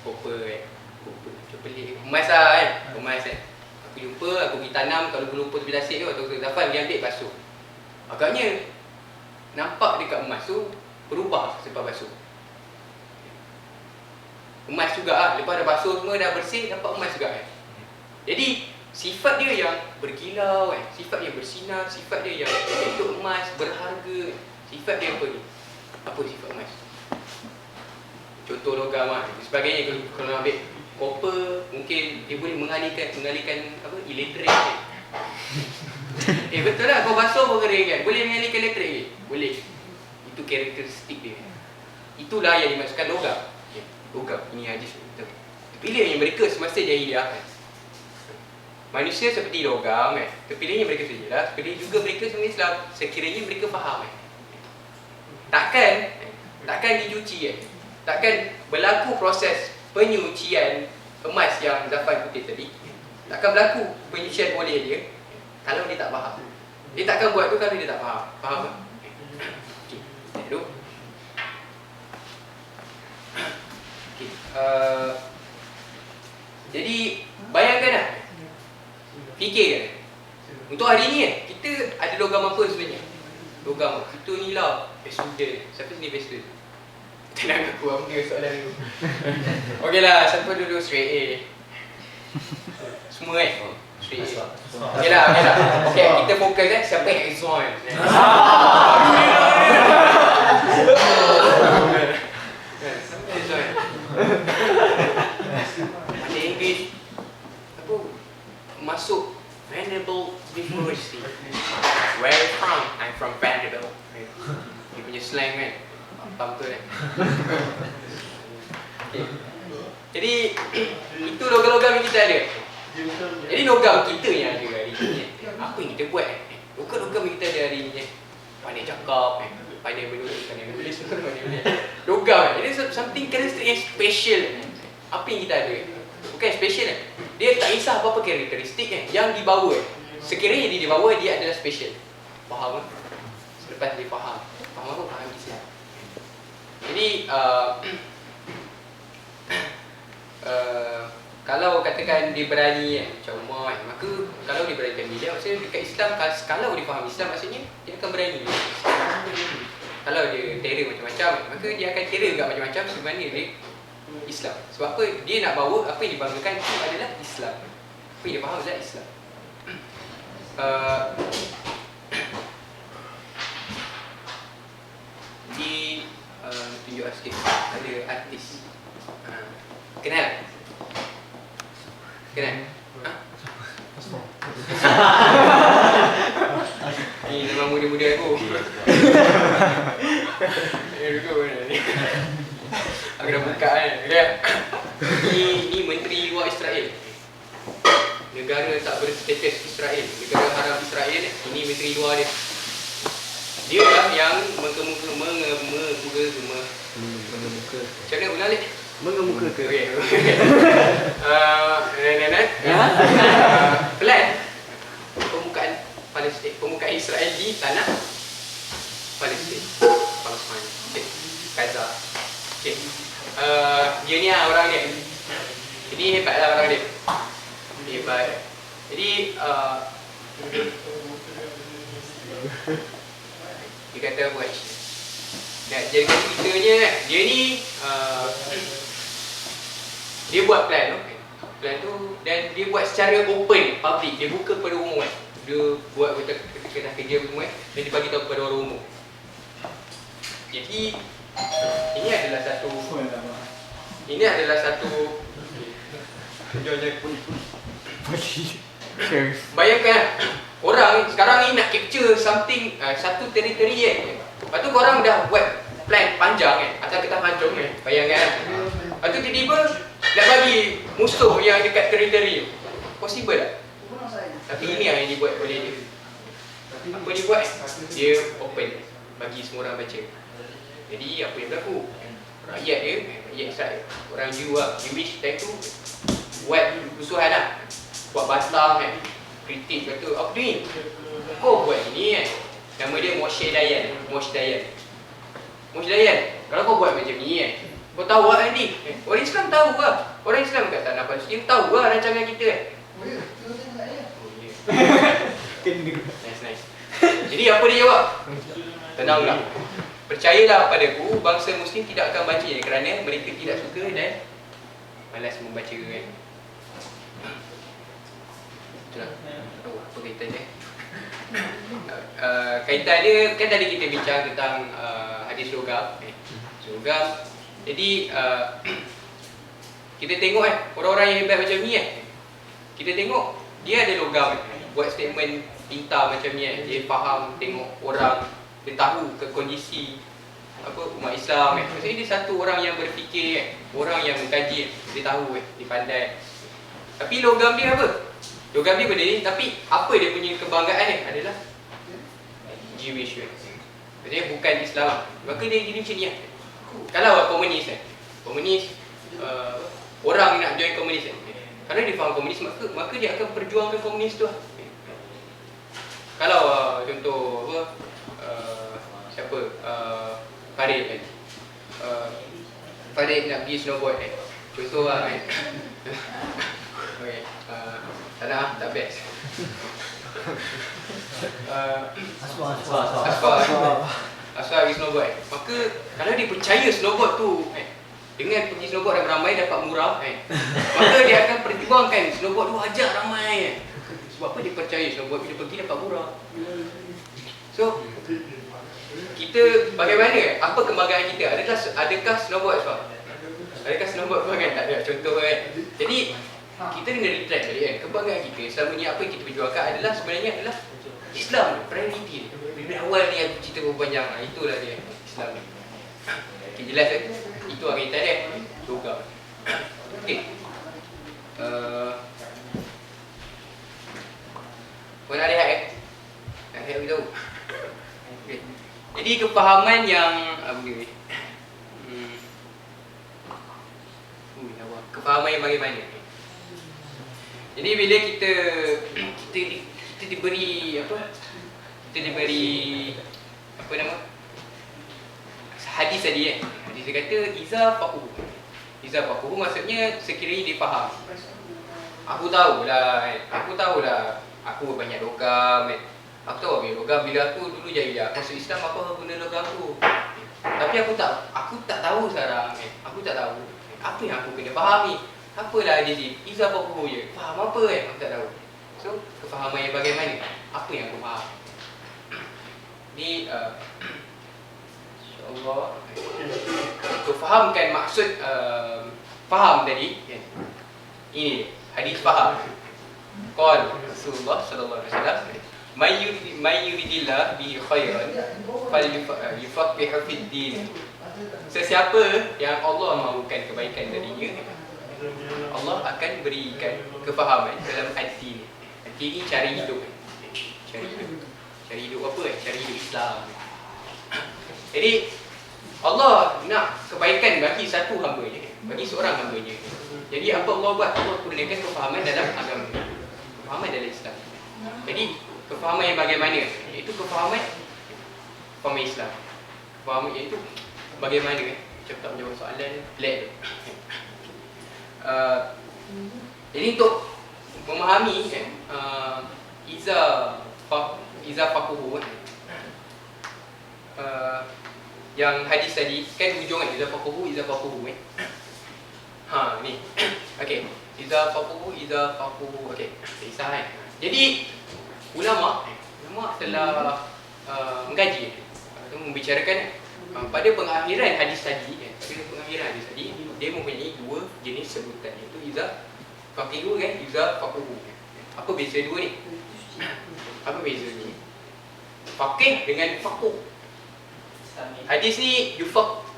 Copper macam pelik, emas lah kan, emas kan. Aku jumpa, aku pergi tanam kalau lumpur tepi tasik tu, atau Zafan pergi ambil basuh. Agaknya nampak dekat emas tu berubah selepas basuh. Emas juga ah, lepas dah basuh semua dah bersih dapat emas juga kan. Jadi sifat dia yang berkilau kan, sifat dia bersinar, sifat dia yang itu emas berharga. Sifat dia apa ni? Apa sifat emas? Contoh logam lah, sebagainya. Kalau nak ambil copper, mungkin dia boleh mengalihkan apa, elektrik kan? Betul lah, kau basuh pun kering kan? Boleh mengalihkan elektrik ke? Boleh. Itu karakteristik dia. Itulah yang dimaksudkan logam. Logam, ini hadis betul. Terpilihnya mereka semasa jahiliah kan? Manusia seperti logam kan? Terpilihnya mereka sajalah. Terpilih juga mereka semua Islam sekiranya mereka faham kan? Takkan dicuci kan? Takkan berlaku proses penyucian emas yang Zafan kutip tadi. Takkan berlaku penyucian oleh dia kalau dia tak faham. Dia takkan buat tu kalau dia tak faham. Faham tak? Okey, dulu. Okey. Jadi bayangkanlah. Fikirkan. Untuk hari ni kita ada logam apa sebenarnya? Logam kita ni lah best student. Siapa sini best student? Tenang aku, apa dia soalan aku. Okey lah, siapa dulu straight A? Semua straight A. Okey lah. Okey, kita fokus siapa yang exon. Ada English apa? Masuk Vanderbilt University. Where are you from? I'm from Vanderbilt. Dia punya slang kan? Faham betul kan? Okay. Jadi itu logam-logam yang kita ada. Jadi logam kita yang ada hari ni. Apa yang kita buat? Logam-logam yang kita ada hari ni. Pandai cakap, pandai menulis, logam. Jadi something characteristic yang special. Apa yang kita ada? Bukan special kan? Dia tak kisah apa-apa karakteristik kan? Yang dibawa. Sekiranya dia dibawa, dia adalah special. Faham kan? Selepas dia faham. Faham apa? Faham Islam. Jadi kalau katakan dia berani macam Umar maka kalau dia beranikan dia maksudnya dekat Islam, kalau dia faham Islam maksudnya dia akan berani. Kalau dia terror macam-macam maka dia akan terror juga macam-macam sebenarnya dia Islam. Sebab apa? Dia nak bawa apa yang dibanggakan itu adalah Islam. Apa yang dia faham adalah Islam. Di tunjuk sikit ada artis. Kenal? Ha? Ni nama muda-muda aku. Duduk mana ni? Aku dah buka kan. Ni Menteri Luar Israel. Negara tak berstatus Israel, negara haram Israel. Ini Menteri Luar dia. Dia lah yang mengemuka. Macam mana ulang ni? Mengemuka ke? Okey. Plan pembukaan Palestin, pembukaan Israel di tanah Palestin. Okey. Gaza. Okey. Dia ni lah orang dia. Ini hebatlah orang dia. Hebat. Jadi dia kata buat nak jadi ceritanya dia ni dia buat plan tu dan dia buat secara open, public, dia buka kepada umum kan. Dia buat ketika dah kerja semua dan dia bagi tahu kepada orang umum. Jadi ini adalah satu bayangkan orang orang ni nak capture something, satu teritori kan. Lepas tu korang dah buat plan panjang kan, atas kertas pancung kan, bayangkan. Lepas tu tiba-tiba nak bagi musuh yang dekat teritori tu. Possible tak? Tapi ini yang dibuat oleh dia. Apa dia buat? Dia open bagi semua orang baca. Jadi apa yang berlaku? Rakyat dia, rakyat Israel, orang Jew lah, Jewish time tu buat kerusuhan lah. Buat bantah kan, kritik kata, apa ni? Kau buat ini kan? Nama dia Moshe Dayan. Kalau kau buat macam ni kan, kau tahu lah ni. Orang Islam tahu lah. Orang Islam kat tanah Palestin tahu lah rancangan kita kan. Nice. Jadi apa dia jawab? Tenanglah. percayalah padaku, bangsa Muslim tidak akan bacanya kerana mereka tidak suka dan malas membaca kan. Itulah. Oh, apa kaitan dia? Kaitan dia kan tadi kita bincang tentang hadis logam. Logam. Jadi kita tengok orang-orang yang hebat macam ni kita tengok dia ada logam buat statement pintar macam ni dia faham tengok orang, dia tahu ke kondisi apa umat Islam maksudnya dia satu orang yang berfikir orang yang mengkaji, dia tahu dia pandai. Tapi logam dia apa? Logam dia benda ni, tapi apa dia punya kebanggaan adalah Jewish maksudnya bukan Islam. Maka dia jadi macam ni kalau komunis komunis orang nak join komunis kerana dia faham komunis, maka dia akan perjuangkan komunis tu. Kalau contoh apa siapa Farid Farid nak pergi snowboard contoh lah okay. Tak nak, tak best. Asal pergi snowboard maka kalau dia percaya snowboard tu dengan pergi snowboard ramai dapat murah maka dia akan perjuangkan snowboard tu ajak ramai sebab apa dia percaya snowboard bila pergi dapat murah. So kita bagaimana apa kebanggaan kita? Adakah snowboard sebab? Adakah snowboard kebanggaan? Tak ada. Contoh jadi kita kena retract balik kebanggaan kita selama ni apa yang kita perjuangkan adalah sebenarnya adalah Islam, priority dia. Dari awal ni aku cerita berpanjang itulah dia Islam ni. Okay, jelas itu kaitan dia logam. Okey. Mana ada nak beritahu. Okay. Jadi kefahaman yang begini. Kefahaman yang bagaimana? Jadi bila kita diberi apa? Kita diberi apa nama? Hadis tadi Hadis dia kata iza faqhu. Iza faqhu maksudnya sekiranya dia faham. Aku tahulah. Aku banyak logam Aku tahu apa logam bila aku dulu jahiliah. Aku masuk Islam apa guna logam tu. Tapi aku tak tahu sekarang Aku tak tahu apa yang aku kena fahami. Apalah hadis ni? Iza faqhu je. Faham apa aku tak tahu. So kefahaman yang bagaimana? Apa yang aku faham? Ni insya-Allah untuk fahamkan maksud faham tadi kan. Ini hadis faham. Qala Rasulullah sallallahu alaihi wasallam, "May yuridillah bihi khairan falyufaqihu fid din." Sesiapa yang Allah mahukan kebaikan darinya, Allah akan berikan kefahaman dalam ad-din. Ad-din ini cara hidup. Cari hidup apa? Cari hidup Islam. Jadi Allah nak kebaikan bagi satu hamba-Nya, bagi seorang hamba-Nya. Jadi apa Allah buat? Allah kurniakan kefahaman dalam agama, kefahaman dalam Islam. Jadi kefahaman yang bagaimana? Itu kefahaman Islam. Kefahaman iaitu bagaimana? Cepat menjawab soalan pelik. Jadi untuk memahami iza faqhu yang hadis tadi kan hujung iza faqhu ni okey iza faqhu okey kisah jadi ulama telah mengkaji atau membicarakan pada pengakhiran hadis tadi dia mempunyai dua jenis sebutan iaitu iza faqhu iza faqhu. Apa beza dua ni? Apa bezanya? Faqih dengan faqih. Hadis ni yufaqihu.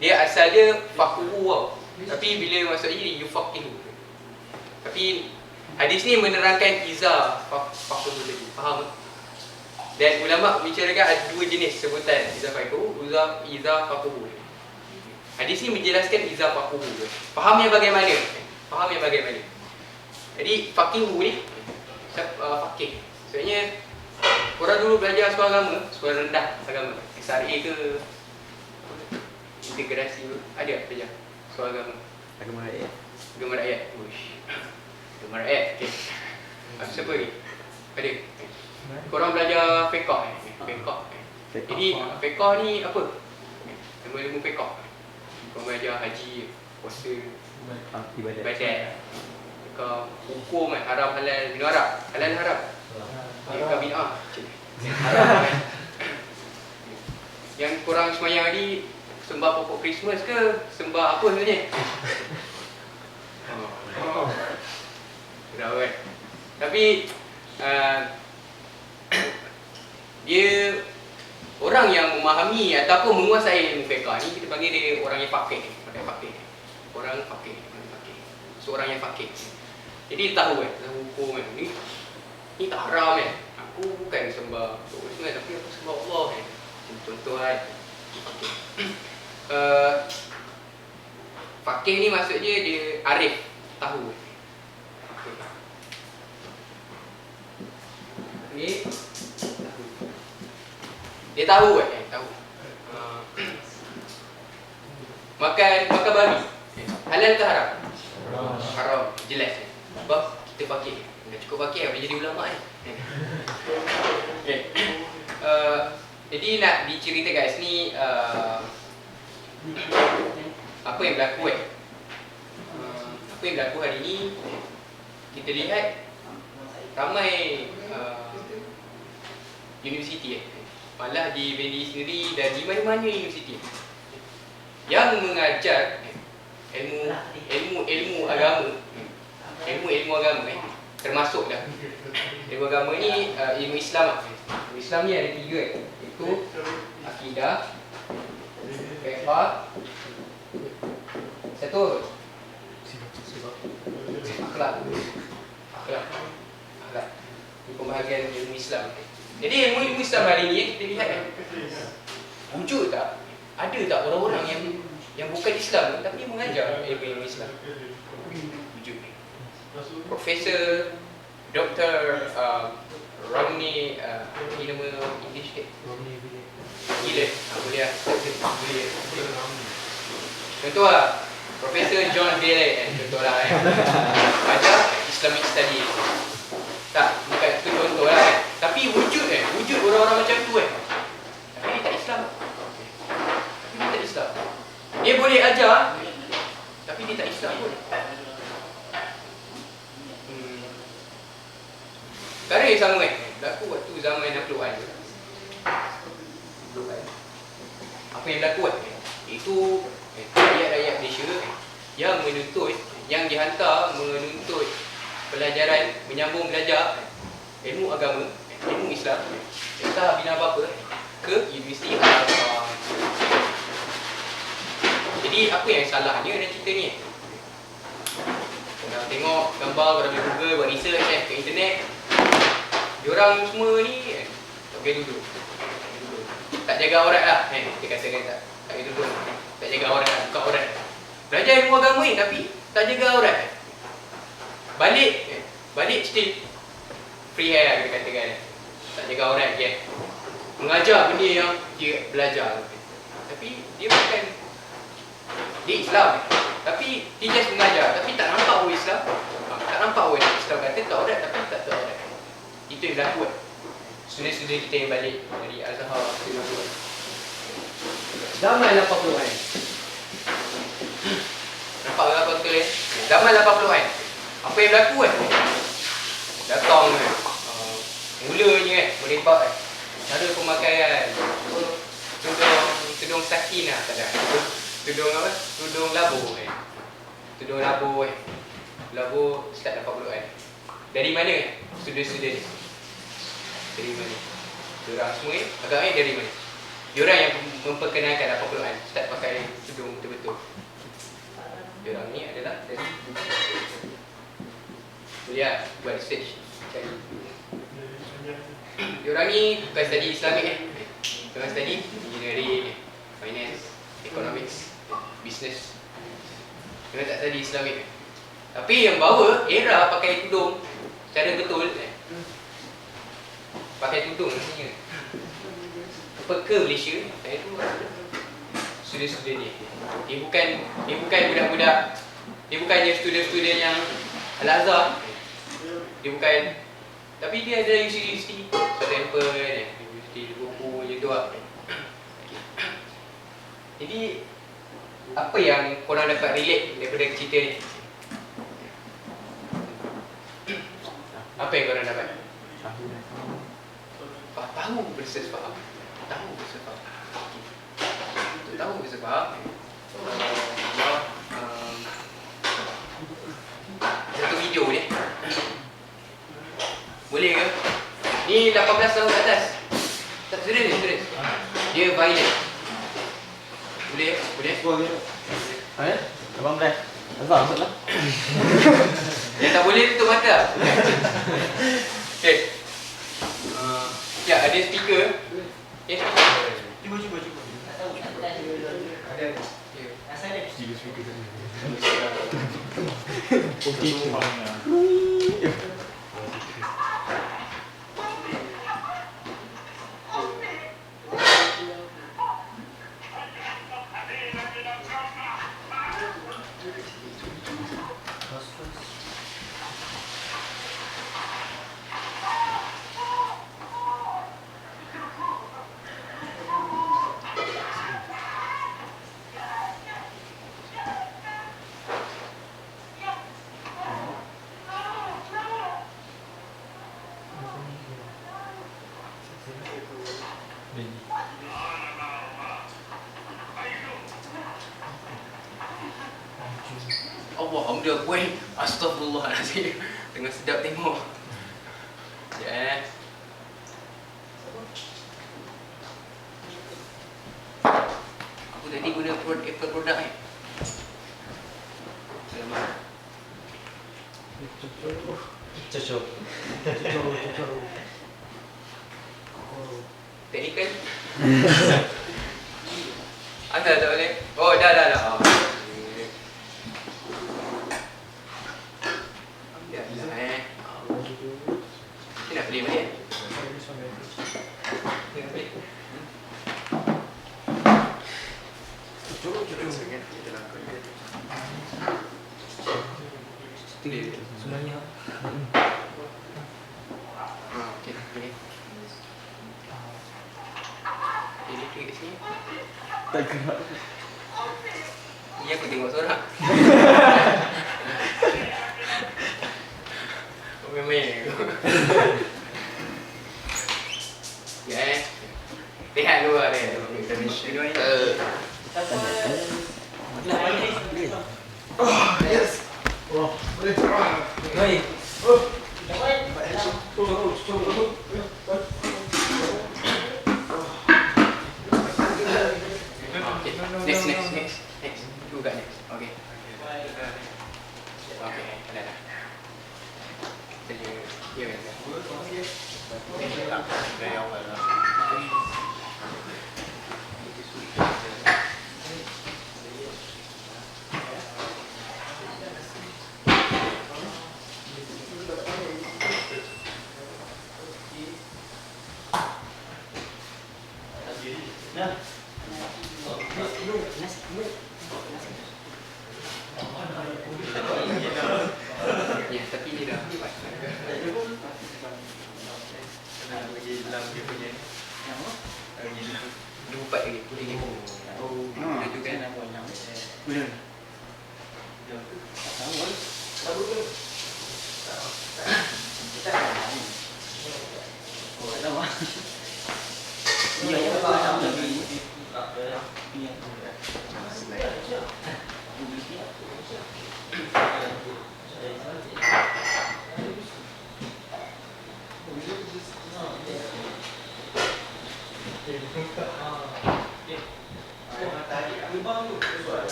Dia asalnya faqhu tapi bila masuk ini yufaqihu. Tapi hadis ni menerangkan iza faqhu tadi. Faham? Dan ulama membicarakan ada dua jenis sebutan iza faqhu, iza faqhu. Hadis ni menjelaskan iza faqhu. Faham yang bagaimana? Jadi faqihu ni faqih. Sebenarnya korang dulu belajar sekolah agama, sekolah rendah agama, SRA ke integrasi ada belajar sekolah agama? Agama rakyat. Agama rakyat. Agama rakyat. Okey. Siapa ni? Ada. Korang belajar fiqh Fiqh. Fiqh. Jadi fiqh ni apa? Ilmu fiqh. Kau mengajar haji, puasa, Ibadat. ibadat. Kau hukum haram halal, bina haram. Halal haram. Kau bina. Haram. Yang korang semayang tadi sembah pokok Christmas ke sembah apa sebenarnya? Dah kan. Tapi dia orang yang memahami ataupun menguasai ilmu fiqh ni kita panggil dia orang yang faqih. Orang faqih. Seorang yang faqih. Jadi dia tahu hukum ni tak haram Aku bukan sembah pokok Christmas tapi aku sembah Allah Contoh faqih. Faqih ni maksudnya dia arif, tahu. Dia tahu tahu. Makan babi. Halal ke haram? Haram, jelas. Sebab kita faqih. Dah cukup faqih boleh jadi ulama Okay. Jadi nak dicerita kat sini apa yang berlaku apa yang berlaku hari ni kita lihat ramai universiti malah di BNI sendiri dan di mana-mana universiti yang mengajar ilmu agama termasuk dah ilmu agama ni ilmu Islam ilmu Islam ni ada 3 iaitu akidah, fiqh, satu akhlak. Ini pembahagian ilmu Islam. Jadi ilmu Islam hari ni kita lihat wujud tak? Ada tak orang-orang yang bukan Islam tapi mengajar ilmu Islam? Wujud. Profesor Dr. Romney ini nama English ke? Gila. Boleh lah. Contoh lah Profesor John Bailey contoh lah ajar Islamic Studies. Tak, bukan itu contoh lah tapi wujud orang-orang macam tu tapi dia tak Islam. Dia boleh ajar tapi dia tak Islam pun. Perkara yang sama berlaku waktu zaman Nahluan. Apa yang berlaku itu rakyat-rakyat Malaysia yang menuntut, yang dihantar menuntut pelajaran, menyambung belajar ilmu agama, ilmu Islam, entah bina apa ke Universiti Al-Azhar. Jadi apa yang salahnya dalam cerita ni? Korang tengok gambar, korang boleh Google, buat research ke internet. Diorang semua ni tak boleh duduk. Tak jaga aurat lah kita katakan tak boleh duduk. Tak jaga aurat lah, buka aurat. Belajar ilmu agama ni tapi tak jaga aurat. Balik still free hair lah kita katakan. Tak jaga aurat mengajar benda yang dia belajar. Tapi dia bukan, dia Islam tapi dia just mengajar tapi tak nampak pun Islam. Tak nampak pun Islam kata tak aurat tapi tak aurat. Itu yang berlaku student-student kita yang balik dari Al-Azhar zaman 80-an. Nampak berapa betul zaman 80-an. Apa yang berlaku datang mulanya merempak cara pemakaian tudung sakin lah tak ada. Tudung apa? Tudung labu Tudung labu start 80-an. Dari mana student-student ni? Dari mana? Diorang semua agaknya dari mana? Diorang yang memperkenalkan 80-an start pakai tudung betul-betul. Diorang ni adalah dari kuliah, buat research, cari. Diorang ni bukan study Islamik diorang study engineering, finance, economics, business. Diorang tak study Islamik. Tapi yang bawa era pakai tudung secara betul pakai tudung maksudnya ke Malaysia saya tu student-student ni. Dia bukan budak-budak. Dia bukannya student-student yang Al-Azhar. Dia bukan, tapi dia ada universiti Stanford, universiti Liverpool, boleh doa. Jadi apa yang korang dapat relate daripada cerita ni? Apa yang korang dapat? Tahu versus faham. Tahu versus faham. Untuk tahu versus faham, satu video ni boleh ke? Ni 18 tahun ke atas. Tak serius. Dia violent. Boleh? Boleh? Apa? 18. Azhar maksudlah. Yang tak boleh tutup mata. Okay. Ya, ada speaker. Okay, speaker. Cuba. Ada. Allah, hamdah kuih. Astaghfirullahaladzim. Tengah sedap tengok. Ya. Aku tadi guna Apple produk ni. Selamat. Cocok. Technical. Asal tak boleh? Oh, dah. Oh. Ni nak beli balik. Sebenarnya Okey, boleh. Ini klik kat sini. Tak gerak. Ni aku tengok seorang. Kau main-main ke? Ya. Lihat luar dia. baik. Next. You got next. Okay. Dah. Dia Ya, tapi dia dah empat. Lagi dalam dia punya ni. Dia empat lagi. Boleh lagi. Dia tu kan.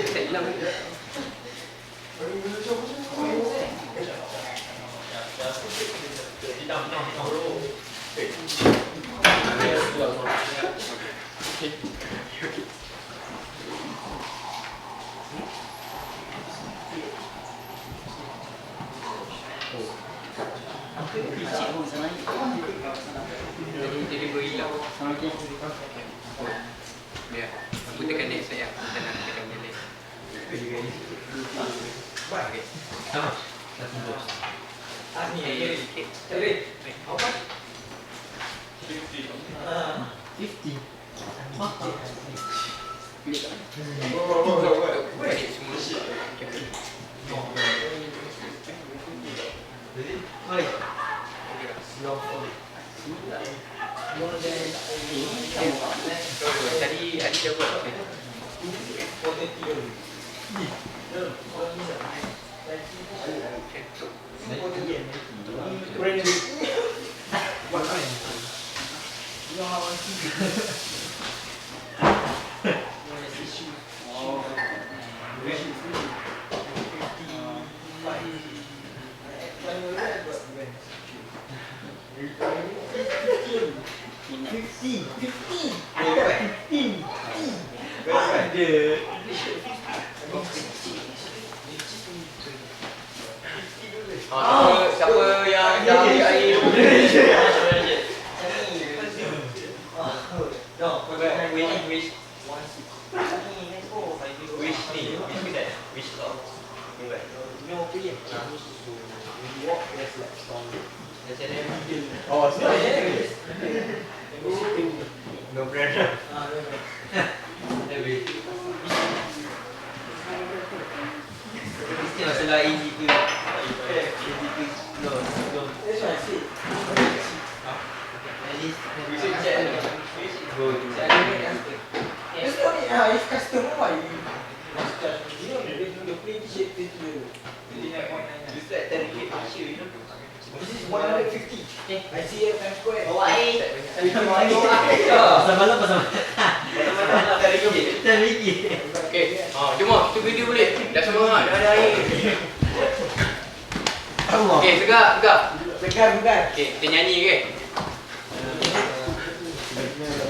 Tak hilang lagi. Jadi berhilang. Ya. Aku tekan next saya. Kita nak tekan delay. Sama. Dah tunggu. Apa? 50. Balik semua. Oi. Tadi adik dah buat. Siapa yang dah ambil air? Oh, siap. No pressure. Mesti masalah easy tu. No. At least go. Pasal malam pasal tak fikir. Okey. Jom kita video boleh. Dah semangat, dah ada air. Okey, tegak. Okey, kita nyanyi ke?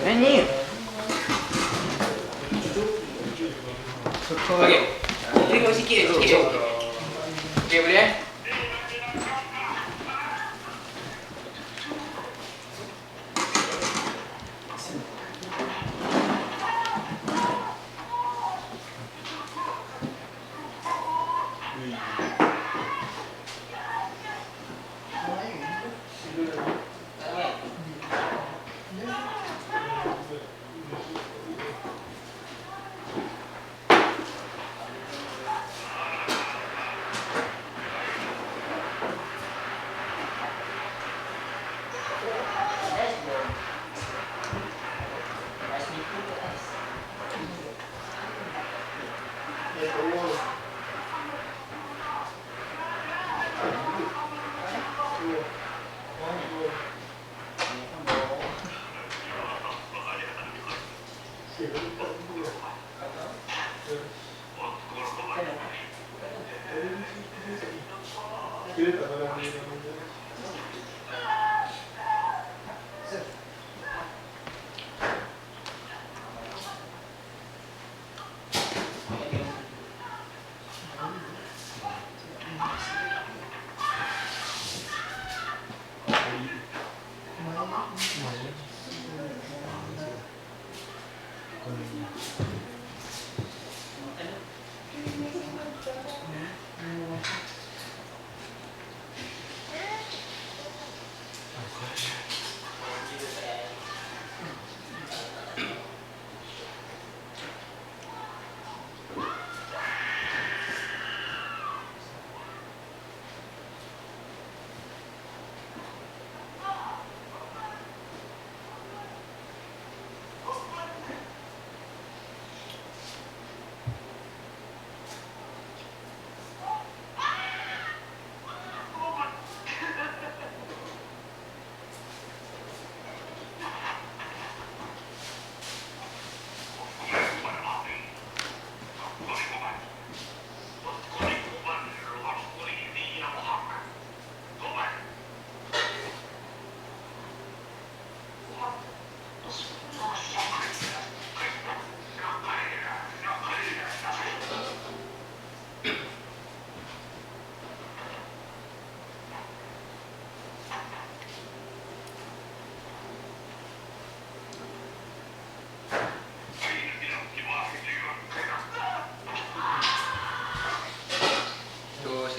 Nyanyi. Okey. Tengok sikit. Okey, boleh eh?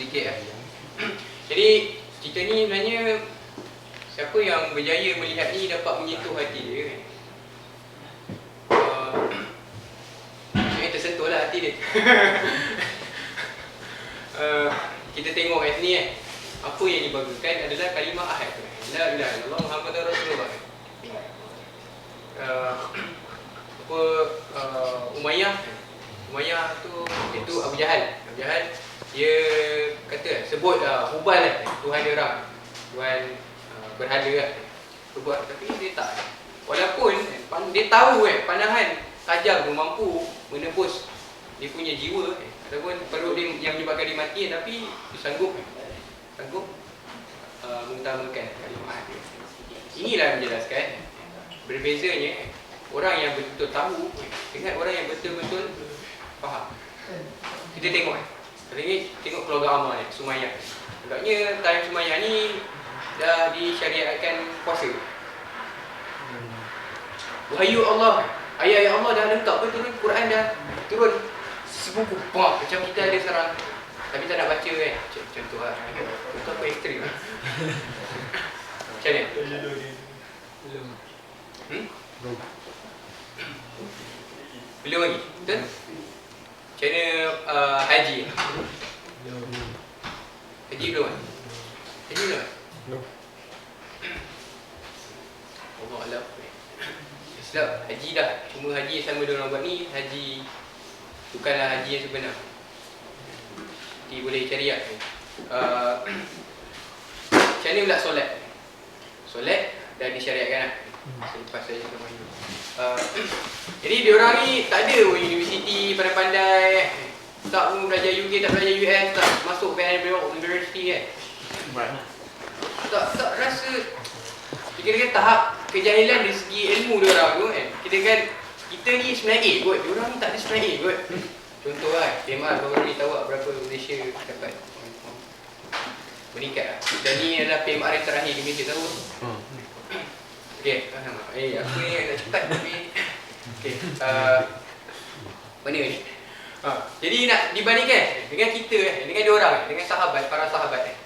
sikit lah. Jadi cerita ni sebenarnya siapa yang berjaya melihat ni dapat menyentuh hati dia kan. Sebenarnya tersentuh lah hati dia. Kita tengok kat sini kan, apa yang dibanggakan adalah kalimah ahad. La ilaha illallah Muhammadur Rasulullah. Umayyah tu itu Abu Jahal. Abu Jahal dia kata sebut Hubal Tuhan dia orang. Tuhan berhala lah. Sebut tapi dia tak. Walaupun dia tahu pandangan tajam tu mampu menembus dia punya jiwa ataupun perut dia yang menyebabkan dia mati, tapi dia sanggup mengutamakan kalimah dia. Inilah menjelaskan berbezanya orang yang betul-betul tahu dengan orang yang betul-betul faham. Kita tengok hari ni, tengok keluarga Ammar ni, Sumayyah. Agaknya time Sumayyah ni dah disyariatkan puasa. Wahyu Allah, ayat-ayat Allah dah lengkap betul, Quran dah turun sebuku macam kita ada sekarang, tapi tak nak baca kan. Macam tu lah. Contoh apa ekstrim lah. Macam ni? Belum lagi? Betul? Macam mana haji? Haji belum kan? Haji belum kan? Allah Alam. Sebab haji dah. Cuma haji yang sama dengan orang buat ni, haji bukanlah haji yang sebenar. Jadi boleh cari lah. Macam mana pula solat? Solat dah disyariatkan lah. Selepas saya cakap mahu. Jadi diorang ni tak ada universiti pandai-pandai, tak pun belajar UK, tak belajar US, tak masuk Vanderbilt University kan. Tak rasa kira-kira tahap kejahilan dari segi ilmu diorang tu kan. Kita ni 9A kot, diorang ni tak ada 9A kot. Contoh lah, PMR baru ni tahu berapa Malaysia dapat meningkat lah. Dan ni adalah PMR yang terakhir di Malaysia tahu. Okay, aku ni nak cepat tapi okay, mana ni? Jadi nak dibandingkan dengan kita dengan diorang, dengan sahabat, para sahabat.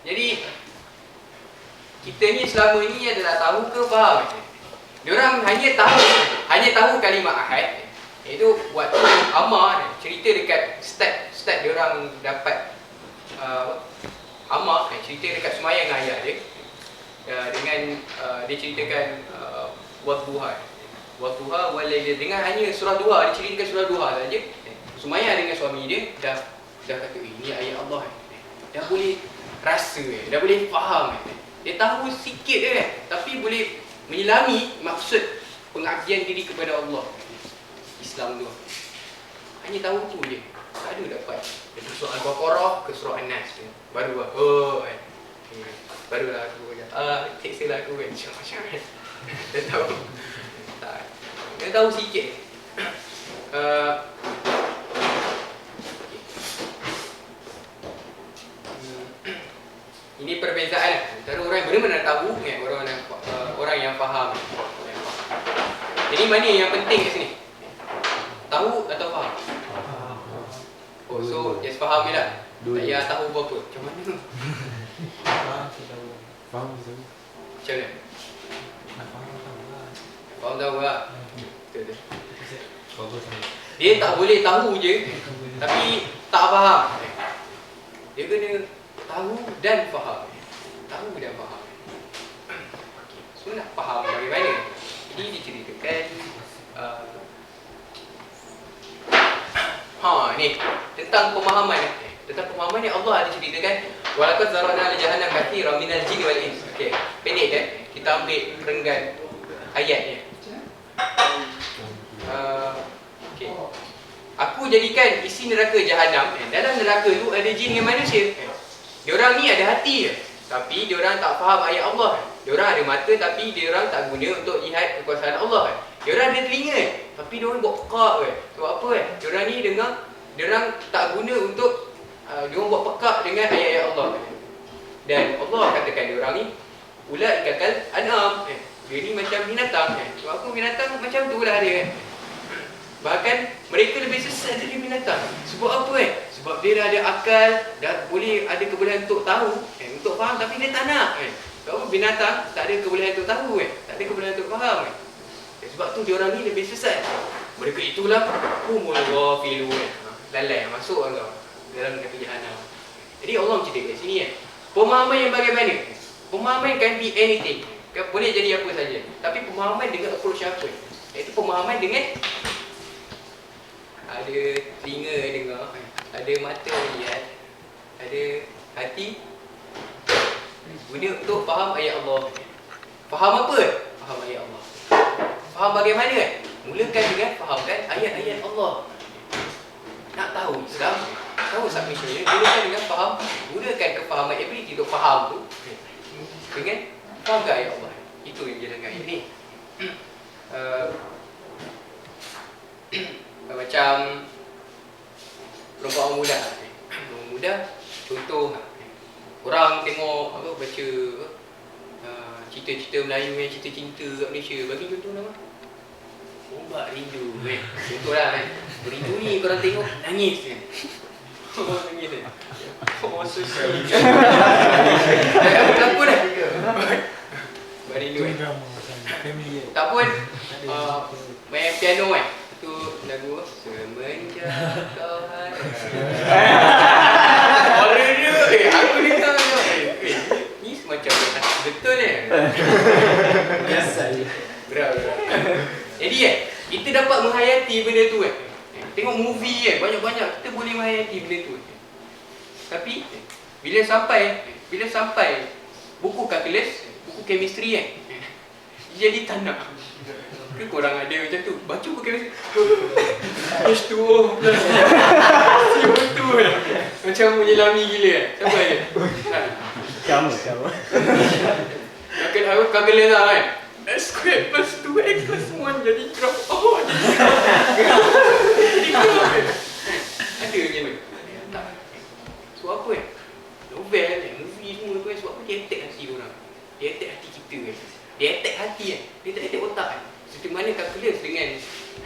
Jadi kita ni selama ni adalah tahu ke faham? Diorang hanya tahu kalimah ahad. Itu waktu Ammar cerita dekat start diorang dapat Ammar cerita dekat Sumayyah dengan ayah dia. Dengan dia ceritakan Wadduha walail, dengan hanya surah Duha, dia ceritakan surah Duha saja. Sumayyah dengan suami dia dah kata ini ayat Allah. Dah boleh rasa, dah boleh faham. Dia tahu sikit je tapi boleh menyelami maksud pengabdian diri kepada Allah. Islam tu hanya tahu tu je. Tak ada dapat dari surah Al-Baqarah ke surah An-Nas baru barulah aku teksa lah aku kan macam-macam kan. Dia tahu tak, dia tahu sikit. Ini perbezaan antara orang yang benar-benar tahu dengan orang yang faham. Jadi mana yang penting kat sini? Tahu atau faham? Oh, so just faham je lah. Tak payah tahu apa-apa. Macam mana? Faham tu. Macam mana? Faham tahu lah. Betul. Dia tak boleh tahu je tapi tak faham. Dia kena tahu dan faham. Tahu dan faham. So nak faham bagaimana? Jadi diceritakan ni tentang pemahaman. Tentang pemahaman ni Allah ada ceritakan walaqad zara'na li jahannam katsiran minal jinni wal ins. Okey, pendek kan? Kita ambil renggan ayatnya. Okey. Aku jadikan isi neraka jahanam. Dalam neraka tu ada jin dengan manusia. Diorang ni ada hati je, tapi diorang tak faham ayat Allah. Diorang ada mata tapi diorang tak guna untuk lihat kekuasaan Allah. Diorang ada telinga tapi diorang buat pekak ke. Sebab apa diorang ni dengar, diorang tak guna untuk diorang buat pekak dengan ayat-ayat Allah. Dan Allah katakan diorang ni ulaika kal an'am. Dia ni macam binatang. Sebab apa binatang macam tu lah dia. Bahkan mereka lebih sesat dari binatang. Sebab apa Sebab dia dah ada akal, dah boleh ada kebolehan untuk tahu, untuk faham, tapi dia tak nak. Tahu binatang tak ada kebolehan untuk tahu, tak ada kebolehan untuk faham. Sebab tu dia orang ni lebih sesat. Mereka itulah humul ghafilun. Lalai masuk kau dalam neraka jahanam. Jadi Allah cerita kat sini pemahaman yang bagaimana? Pemahaman can be anything. Boleh jadi apa saja. Tapi pemahaman dengan approach apa? Iaitu pemahaman dengan ada telinga dengar, ada mata lihat, ada hati guna untuk faham ayat Allah. Faham apa? Faham ayat Allah. Faham bagaimana? Mulakan dengan fahamkan ayat-ayat Allah. Nak tahu Islam, tahu submission, mulakan dengan faham, gunakan kefahaman ability untuk faham tu dengan fahamkan ayat Allah. Itu yang jalankan ayat ni. Macam perempuan muda. Perempuan muda, contoh orang tengok apa, baca cerita-cerita Melayu yang cerita cinta kat Malaysia. Bagi contoh nama Ombak Rindu contoh lah Rindu ni korang tengok nangis oh nangis oh so sweet tak pun Ombak Rindu tak pun main piano tu lagu Semenjak Kau Ada horror dia aku dengar ni semacam betul Biasa je. berat. Jadi kita dapat menghayati benda tu tengok movie banyak-banyak kita boleh menghayati benda tu. Tapi bila sampai buku kalkulus, buku chemistry jadi tak nak. Ke korang ada macam tu? Baca buku chemistry H2O CO2 macam menyelami gila siapa ada? Sama. Kalkulus lah kan? X squared plus 2x plus 1 jadi graf. Oh, jadi graf ada macam tu? Tak. So apa novel movie semua tu sebab apa dia attack hati orang. Dia attack hati kita Dia attack hati dia tak attack otak Seperti mana kalkulus dengan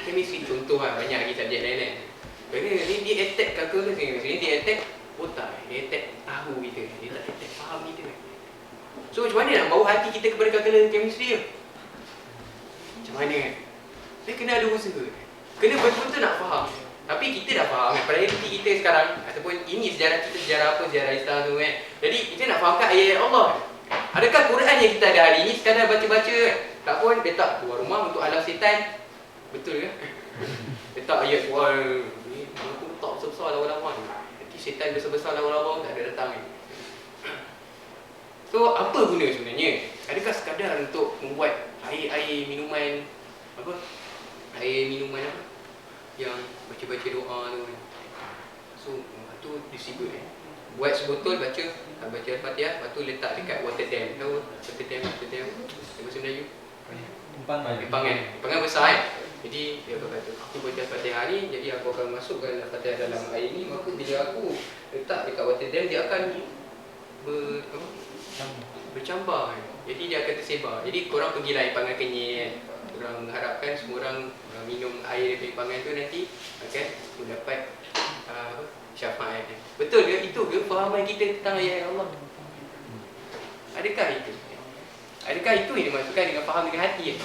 chemistry contoh banyak lagi subjek lain Kerana dia attack kalkulus dengan chemistry, dia attack otak, dia attack tahu kita, dia tak attack faham kita. So macam mana nak bawa hati kita kepada kalkulus chemistry Macam mana Dia kena ada usaha. Kena betul-betul nak faham. Tapi kita dah faham prioriti kita sekarang ataupun ini sejarah kita, sejarah apa, sejarah Islam tu Jadi kita nak fahamkan ayat-ayat Allah. Adakah Quran yang kita ada hari ini sekadar baca-baca tak pun letak keluar rumah untuk halang setan? Betul ke? Letak ayat wah ni aku letak besar-besar lawa-lawa ni. Nanti setan besar-besar lawa-lawa tak ada datang So apa guna sebenarnya? Adakah sekadar untuk membuat air minuman apa? Air minuman apa? Yang baca-baca doa tu. So tu disibuk buat sebotol baca Al-Fatihah, lepas tu letak dekat water dam. Tahu water dam bahasa Melayu? Empangan besar Jadi dia berkata, aku baca Al-Fatihah ni, jadi aku akan masukkan Al-Fatihah dalam air ni, maka bila aku letak dekat water dam, dia akan bercambah Jadi dia akan tersebar. Jadi korang pergilah empangan kenyit. Korang harapkan semua orang minum air dari empangan tu nanti akan mendapat syafaat. Betul ke? Itu ke fahaman kita tentang ayat Allah? Adakah itu? Adakah itu yang dimaksudkan dengan faham dengan hati?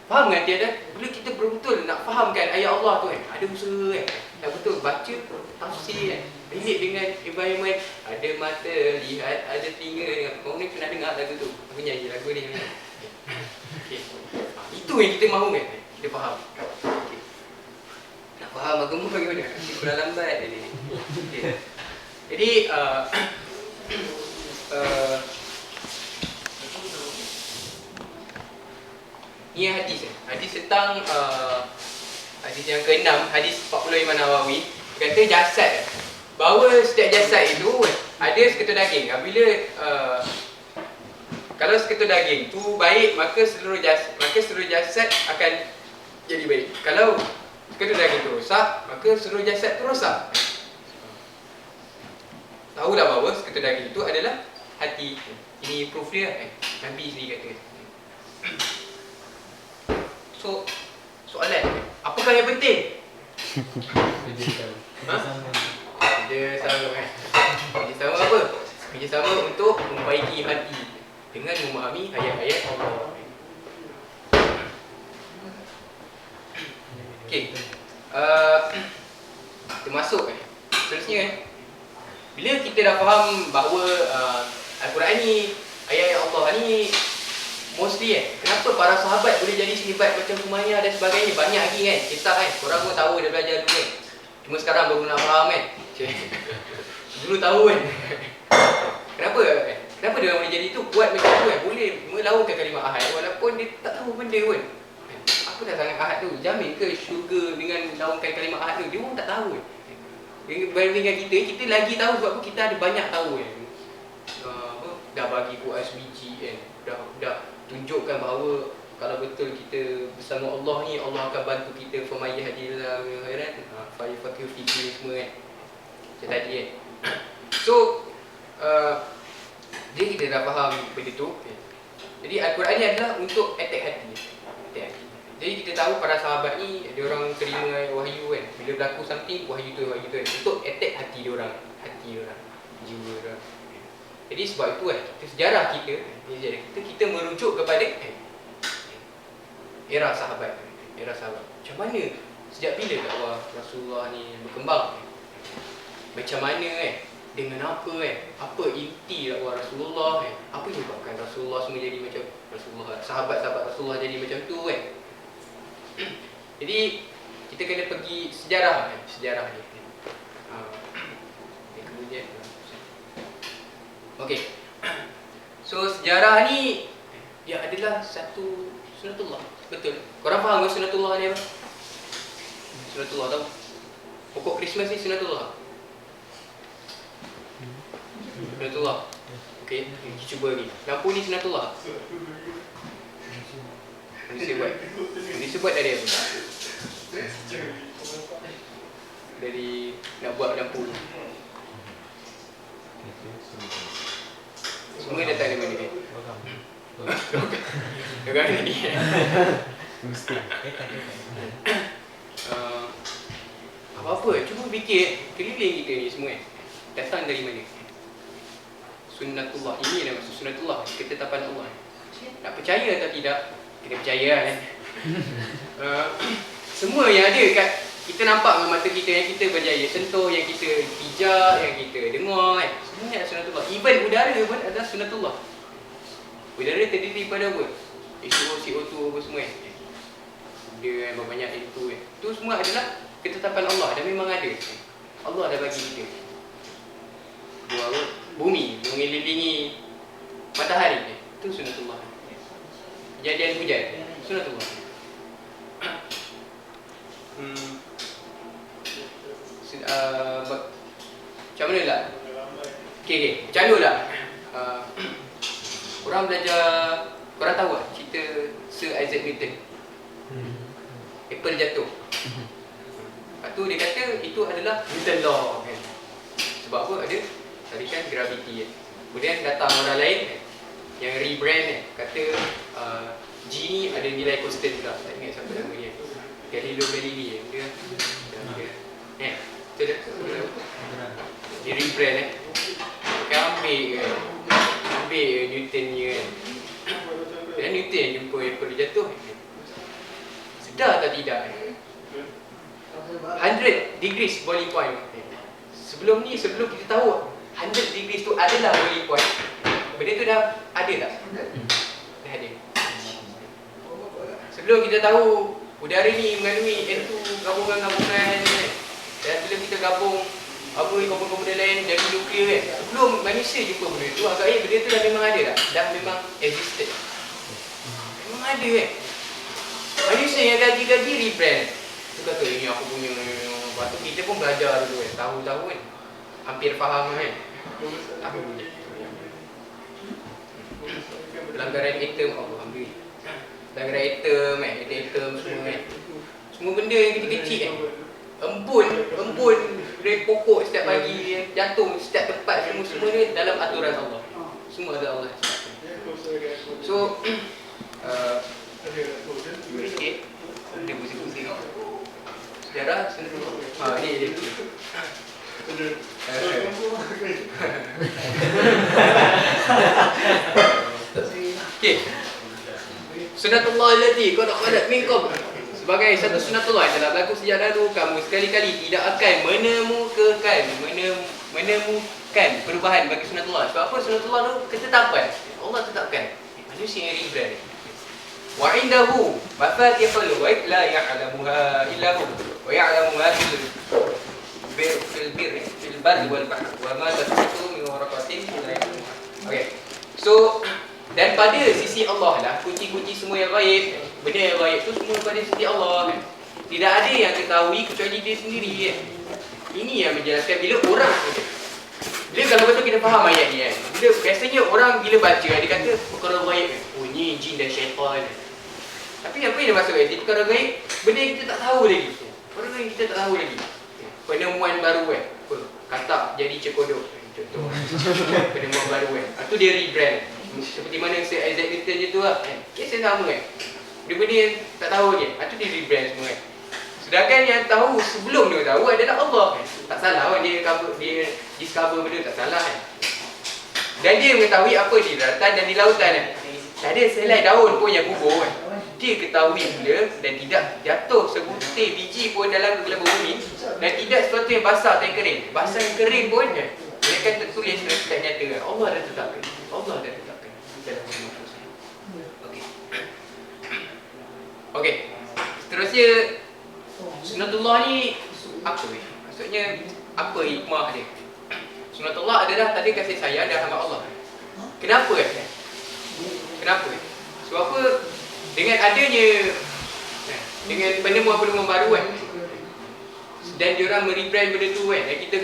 Faham dengan hati ada? Bila kita betul-betul nak fahamkan ayat Allah tu ada usaha nak betul baca tafsir relate dengan environment. Ada mata lihat, ada telinga dengar. Kau ni pernah dengar lagu tu? Aku nyanyi lagu ni. Okay. Itu yang kita mahu kan? Kita faham. Okay. Nak faham agama bagaimana? Kurang lambat ni. Okay. Jadi ni hadis hadis tentang hadis yang ke-6, hadis 40 Imam Nawawi kata jasad bahawa setiap jasad itu ada seketul daging. Bila kalau seketul daging tu baik, maka seluruh jasad akan jadi baik. Kalau seketul daging tu rosak, maka seluruh jasad tu rosak. Tahulah bahawa seketul daging itu adalah hati. Ini proof dia Nabi sendiri kata. So, soalan, apakah yang penting? Dia Kerjasama kan. Kerjasama apa? Kerjasama untuk membaiki hati dengan memahami ayat-ayat Allah. Okey. Termasuk seterusnya bila kita dah faham bahawa Al-Quran ni, ayat-ayat Allah ni mostly kenapa para sahabat boleh jadi sahabat macam Sumayyah dan sebagainya, banyak lagi kan kisah kan, korang pun tahu dah belajar dulu kan, cuma sekarang baru nak faham kan. Dulu tahu kan. Kenapa dia boleh jadi tu, kuat macam tu kan, boleh melaungkan kalimah ahad walaupun dia tak tahu benda pun. Apa dah sangat ahad tu, jamin ke syurga dengan laungkan kalimah ahad tu, dia pun tak tahu kan. Berbandingkan kita lagi tahu sebab apa, kita ada banyak tahu kan. Dah bagi Quran sebiji kan, dah tunjukkan bahawa kalau betul kita bersama Allah ni, Allah akan bantu kita, famayah hadillah khairan fa yafaqihu fi din semua kan. Macam tadi kan. So dia kita dah faham benda tu. Jadi Al-Quran ni adalah untuk attack hati. Jadi kita tahu para sahabat ni dia orang terima wahyu kan. Bila berlaku something, wahyu tu kan. Untuk attack hati dia orang, jiwa dia orang. Jadi sebab itu sejarah kita merujuk kepada era sahabat. Macam mana, sejak bila dakwah Rasulullah ni berkembang? Macam mana dengan apa inti dakwah Rasulullah apa yang menyebabkan Rasulullah semua jadi macam Rasulullah, sahabat-sahabat Rasulullah jadi macam tu kan. Jadi kita kena pergi sejarah ni. Kemudian okey. So sejarah ni dia adalah satu sunatullah. Betul. Korang faham ke sunatullah ni apa? Sunatullah tahu? Pokok Christmas ni sunatullah. Sunatullah. Okey, kita cuba lagi. Lampu ni sunatullah. Manusia buat dari apa? Dari nak buat lampu ni. Semua datang dari mana ni? Logam ni. Apa-apa, cuba fikir keliling kita ni semua datang dari mana? Sunnatullah, ini yang maksud sunnatullah, ketetapan Allah. Nak percaya atau tidak? Kita percaya kan. Semua yang ada kat kita nampak dengan mata kita, yang kita berjaya sentuh, yang kita pijak, yang kita dengar kan, semuanya adalah sunnatullah. Even udara pun adalah sunnatullah. Udara terdiri daripada apa? CO2 apa semua kan. Dia yang berbanyak itu kan. Itu semua adalah ketetapan Allah dan memang ada. Allah dah bagi kita. Bumi mengelilingi matahari, itu sunnatullah. Kejadian hujan, sunnatullah. Macam mana lah? Okay, macam mana lah? Korang belajar, korang tahu tak cerita Sir Isaac Newton? Apple jatuh. Lepas tu dia kata itu adalah Newton law kan? Sebab apa? Ada tarikan graviti kan? Kemudian datang orang lain yang rebrand kata G ni ada nilai constant pula. Tak ingat siapa nama dia, Galileo Galilei dia betul tak? Dia rebrand kan ambil Newton ni kan. Dan Newton yang jumpa Apple jatuh. Sedar atau tidak 100 degrees boiling point. Sebelum kita tahu 100 degrees tu adalah boiling point, benda tu dah ada tak? Dah ada. Sebelum kita tahu udara ni mengandungi N2 gabungan-gabungan dan bila kita gabung komponen lain jadi nuklear kan, sebelum manusia jumpa benda tu, agaknya benda tu dah memang ada tak? Dah memang existed. Memang ada kan. Manusia yang gaji-gaji rebrand. Tu kata ini aku punya. Lepas tu kita pun belajar dulu kan, tahu-tahu kan, hampir faham kan. Tahu. Pelanggaran atom, alhamdulillah. Pelanggaran atom semua kan. Semua benda yang kecil-kecil kan. Embun dari pokok setiap pagi jatuh setiap tempat, semua ni dalam aturan Allah. Semua ada Allah. So sikit dia pusing-pusing sejarah ni dia. Okey. Sunatullah allati qad khalat minkum. Sebagai satu sunatullah yang telah berlaku sejak dahulu, kamu sekali-kali tidak akan menemukan perubahan bagi sunatullah. Sebab apa? Sunatullah tu ketetapan. Allah tetapkan. Manusia yang rebrand. Wa indahu mafatihul ghaib la ya'lamuha illa hu wa ya'lamu ma fil barri wal bahr wa ma tasqutu min waraqatin illa ya'lamuha. Okey. So, dan pada sisi Allah lah kunci-kunci semua yang gaib, benda yang gaib tu semua pada sisi Allah kan. Tidak ada yang ketahui kecuali dia sendiri kan. Ini yang menjelaskan bila orang kalau betul kita faham ayat ni kan. Bila biasanya orang bila baca dia kata perkara gaib kan. Oh ni jin dan syaitan. Tapi apa yang dia maksud kan? Perkara gaib benda yang kita tak tahu lagi. Perkara yang kita tak tahu lagi. Penemuan baru kan. Katak jadi cekodok contoh. Penemuan baru kan. Itu dia rebrand. Seperti mana Sir Isaac Newton je tu lah kan. Kes yang sama kan. Dia benda yang tak tahu je. Itu dia rebrand semua kan. Sedangkan yang tahu sebelum dia tahu adalah Allah kan. Tak salah kan dia discover benda tak salah kan. Dan dia mengetahui apa di daratan dan di lautan kan. Tak ada selai daun pun yang gugur kan. Dia ketahui bila dan tidak jatuh sebutir biji pun dalam kegelapan bumi. Dan tidak sesuatu yang basah atau yang kering. Basah yang kering pun kan. Dia akan tertulis dan tidak nyata kan. Allah dah tetapkan. Allah dah tetapkan. Okey. Okey. Seterusnya sunatullah ni apa ni? Maksudnya apa hikmah dia? Sunatullah adalah tadi kasih sayang dan rahmat Allah. Kenapa kan? Kenapa? Sebab apa? Dengan adanya dengan penemuan-penemuan baru kan. Dan diorang merebrand benda tu kan. Dan kita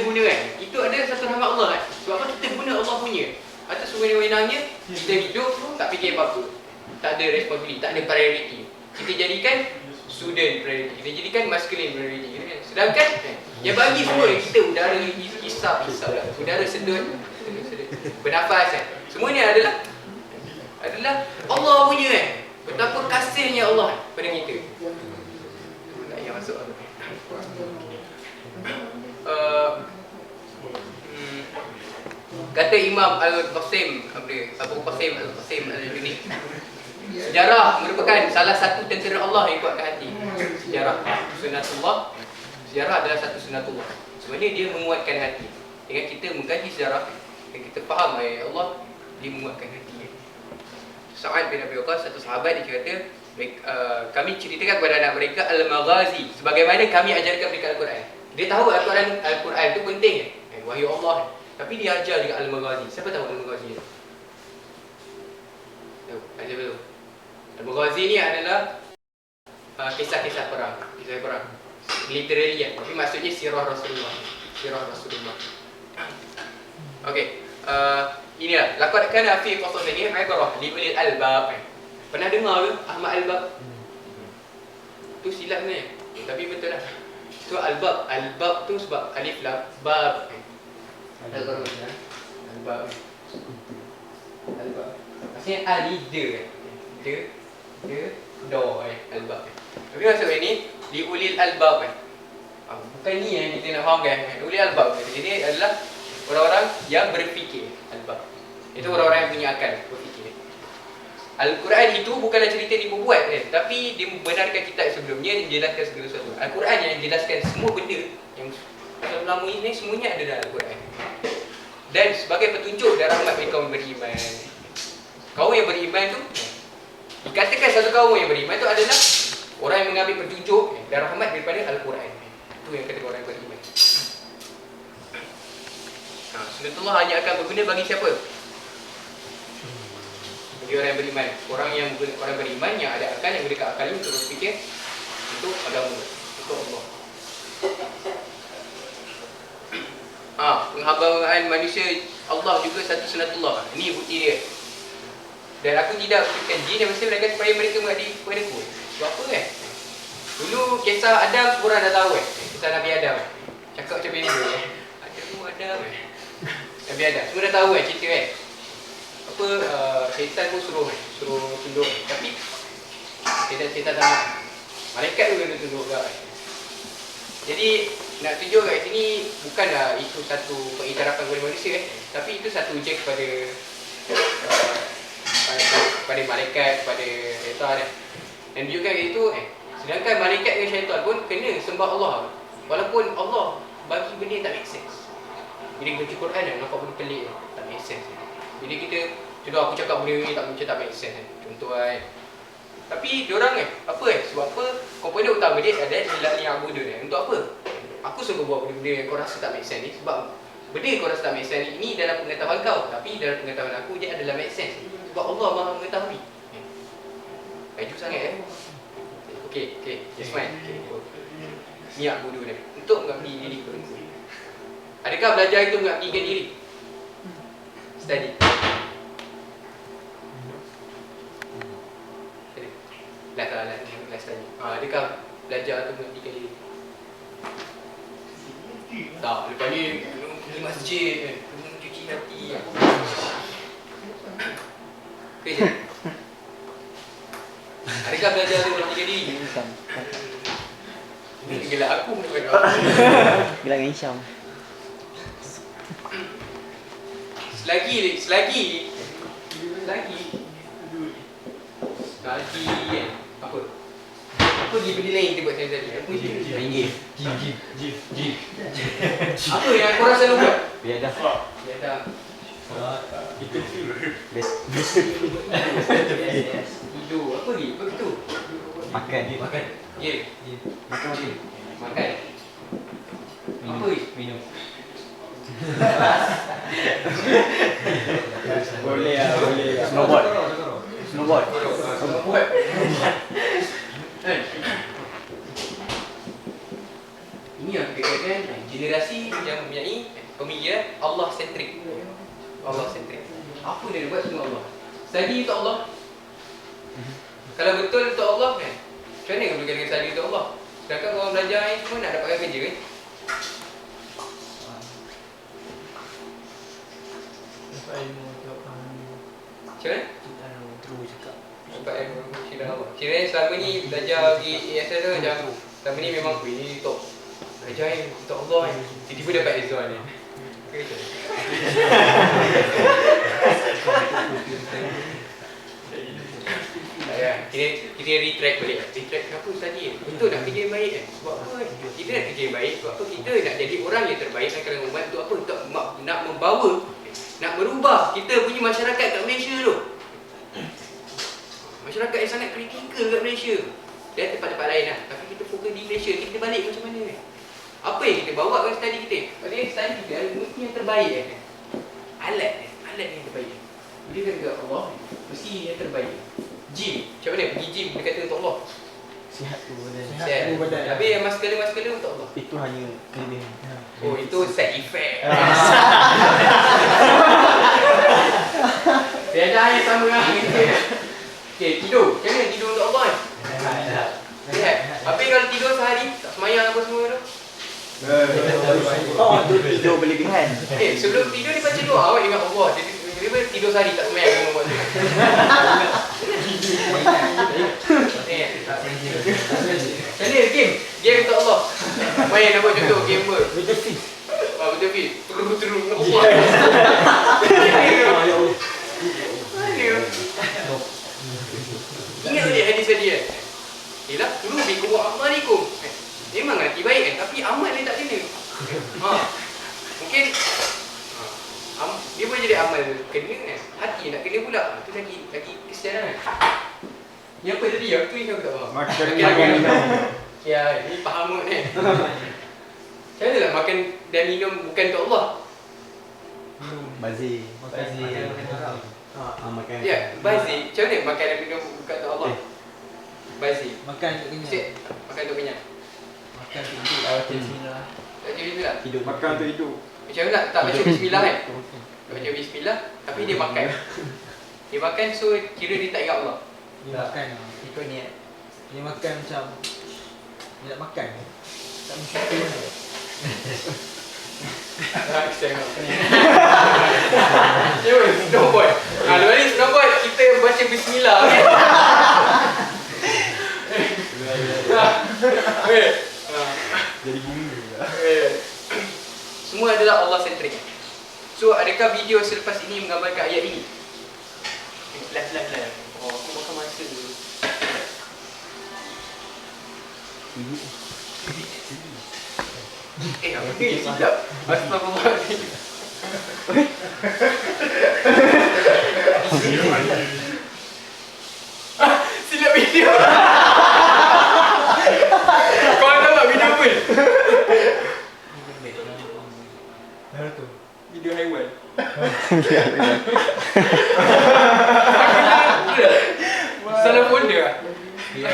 guna kan. Itu adalah satu rahmat Allah kan. Sebab apa kita guna Allah punya. Atas sewenang-wenangnya kita hidup tak fikir apa-apa. Tak ada responsibility, tak ada priority. Kita jadikan student priority, kita jadikan masculine priority kan? Sedangkan yang bagi semua kita udara hisap udara sedut bernafas kan? Semua ni adalah Allah punya kan? Betapa kasihnya Allah pada kita. Tak payah masuk kata Imam Al-Qasim Abu Qasim Al-Qasim Al-Junaid, sejarah merupakan salah satu tentera Allah yang kuatkan hati. Sejarah sunatullah, sejarah adalah satu sunatullah. Sebenarnya dia menguatkan hati. Dengan kita mengkaji sejarah dan kita faham ayat Allah, dia menguatkan hati. Sa'ad bin Abi Waqqas, satu sahabat, dia kata kami ceritakan kepada anak mereka Al-Maghazi sebagaimana kami ajarkan mereka Al-Quran. Dia tahu Al-Quran itu penting wahyu Allah. Tapi dia ajar juga Al-Maghazi. Siapa tahu Al-Maghazi ni? Tahu? Ada belum? Al-Maghazi ni adalah kisah-kisah perang. Kisah perang. Literally kan. Tapi maksudnya sirah Rasulullah. Sirah Rasulullah. Okey. Inilah. Laqad kana fi qasasihim ibrah li ulil albab. Pernah dengar ke Ahmad Albab? Tu silap sebenarnya. Tapi betul lah. Tu albab. Albab tu sebab alif lam bab. Albab. Maksudnya alida kan. Do albab. Tapi maksud ini di ulil albab kan. Bukan ni yang kita nak faham kan. Ulil albab. Jadi adalah orang-orang yang berfikir albab. Itu orang-orang yang punya akal berfikir. Al-Quran itu bukanlah cerita dibuat kan, tapi dia membenarkan kitab sebelumnya, menjelaskan segala sesuatu. Al-Quran yang menjelaskan semua benda yang selama ini semuanya ada dalam Al-Quran. Dan sebagai petunjuk dan rahmat bagi kaum beriman. Kaum yang beriman tu dikatakan satu kaum yang beriman tu adalah orang yang mengambil petunjuk dan rahmat daripada Al-Quran. Itu yang kata orang yang beriman. Sunatullah hanya akan berguna bagi siapa? Bagi orang yang beriman. Orang beriman yang ada akal, yang gunakan akalnya untuk berfikir untuk agama, untuk Allah. Penghambaan manusia Allah juga satu sunatullah. Ini bukti dia. Dan aku tidak berikan jin dan manusia melainkan supaya mereka mengabdi kepada aku. Sebab apa kan? Dulu kisah Adam korang dah tahu kisah Nabi Adam cakap macam benda Adam Nabi Adam semua dah tahu cerita kan. Apa syaitan pun suruh tunduk. Tapi syaitan tak nak. Malaikat pun kena tunduk juga. Jadi nak tunjuk kat sini bukanlah itu satu pengiktirafan kepada manusia tapi itu satu ujian kepada pada malaikat, kepada syaitan dan tunjukkan itu sedangkan malaikat dengan syaitan pun kena sembah Allah walaupun Allah bagi benda yang tak make sense. Bila kita baca Quran nampak benda pelik tak make sense. Bila kita contoh aku cakap benda ni tak make sense contoh tapi diorang apa sebab apa komponen utama dia adalah yang abu dia untuk apa? Aku suruh buat benda-benda yang kau rasa tak make sense ni sebab benda yang kau rasa tak make sense ni dalam pengetahuan kau tapi dalam pengetahuan aku dia adalah make sense sebab Allah Maha mengetahui. Laju sangat Okey, it's fine. Niat bodoh ni untuk mengabdi diri kepada guru. Adakah belajar itu mengabdikan diri? Study. Last tanya. Adakah belajar itu mengabdikan diri? Tak, lepas ni pergi masjid cuci hati kerja. Adakah belajar tu mengabdikan diri? Ni gelak aku bukan aku. Gelak dengan Isyam. Selagi apa lagi benda lain kita buat tadi? Main game. Apa yang korang selalu buat? Biar dah. Itu Best. Tidur. Apa lagi? Apa itu? Makan. Ya. Makan apa? Makan. Apa lagi? Minum. Boleh lah, boleh lah. Snowboard. Buat. Ini yang dikatakan generasi yang mempunyai pemikiran Allah sentrik. Apa dia buat semua Allah. Study untuk Allah. Kalau betul untuk Allah macam mana kau boleh katakan study untuk Allah? Sedangkan orang belajar ni semua nak dapatkan kerja kan? Macam mana? Sebab yang Allah. Kira selama ni belajar di ASL tu macam selama ni memang ini top. Belajar yang untuk Allah tiba-tiba dapat Rizwan ni. Kita retract balik. Retract kenapa tadi betul nak kerja yang baik sebab apa kita nak kerja yang baik sebab apa kita nak jadi orang yang terbaik dalam kalangan umat untuk apa? Untuk nak membawa, nak merubah kita punya masyarakat kat Malaysia tu. Masyarakat yang sangat kritikal kat Malaysia dan tempat-tempat lain lah. Tapi kita fokus di Malaysia, kita balik macam mana apa yang kita bawa dengan study kita? Maksudnya study kita mesti yang terbaik alat yang terbaik. Dia kata Allah mesti yang terbaik. Gym, macam mana pergi gym dia kata untuk Allah? Sihat tu badan. Sihat tu badan. Tapi yang maskala untuk Allah. Itu hanya kelebihan. Oh, itu side effect. Dia ada yang sama lah. Okay, tidur. Macam mana tidur untuk Allah Sihat. Tapi kalau tidur sehari tak semayang apa semua tu? Oh, tu tidur berlebihan. Sebelum tidur dia baca doa awak ingat Allah. Dia tidur sehari tak semayang dengan buat tu. Macam mana game untuk Allah. Main apa contoh game apa? Battlefield. Battlefield. Terus Allah. Ingat tadi hadis tadi Yelah, dulu bikum amalikum. Memang hati baik tapi amal dia tak kena. Mungkin dia boleh jadi amal kena hati nak kena pula. Itu lagi kesianan. Ni apa tadi? Aku ni aku tak faham. Makan. Ya, ni faham ni. Macam mana nak makan dan minum bukan untuk Allah? Bazir. Makan. Ya, bazir. Macam mana makan dan minum bukan untuk Allah? Bazir. Makan untuk kenyang. Makan untuk kenyang. Makan untuk tidur. Baca bismillah. Baca bismillah. Tidur. Makan untuk hidup. Macam mana tak baca bismillah kan? Baca bismillah tapi dia makan. Dia makan so kira dia tak ingat Allah. Dia makan. Ikut niat. Dia makan macam dia nak makan. Tak mesti pun. Snowboard. Lepas ni snowboard kita baca bismillah kan? Jadi bumi. semua adalah Allah centric. So adakah video selepas ini menggambarkan ayat ini? Last. Oh, aku makan masa dulu. Apa ni? Silap. Astagfirullahaladzim. Silap video. Kau tahu tak video apa? Mana tu? Video haiwan. Salah folder lah. Salah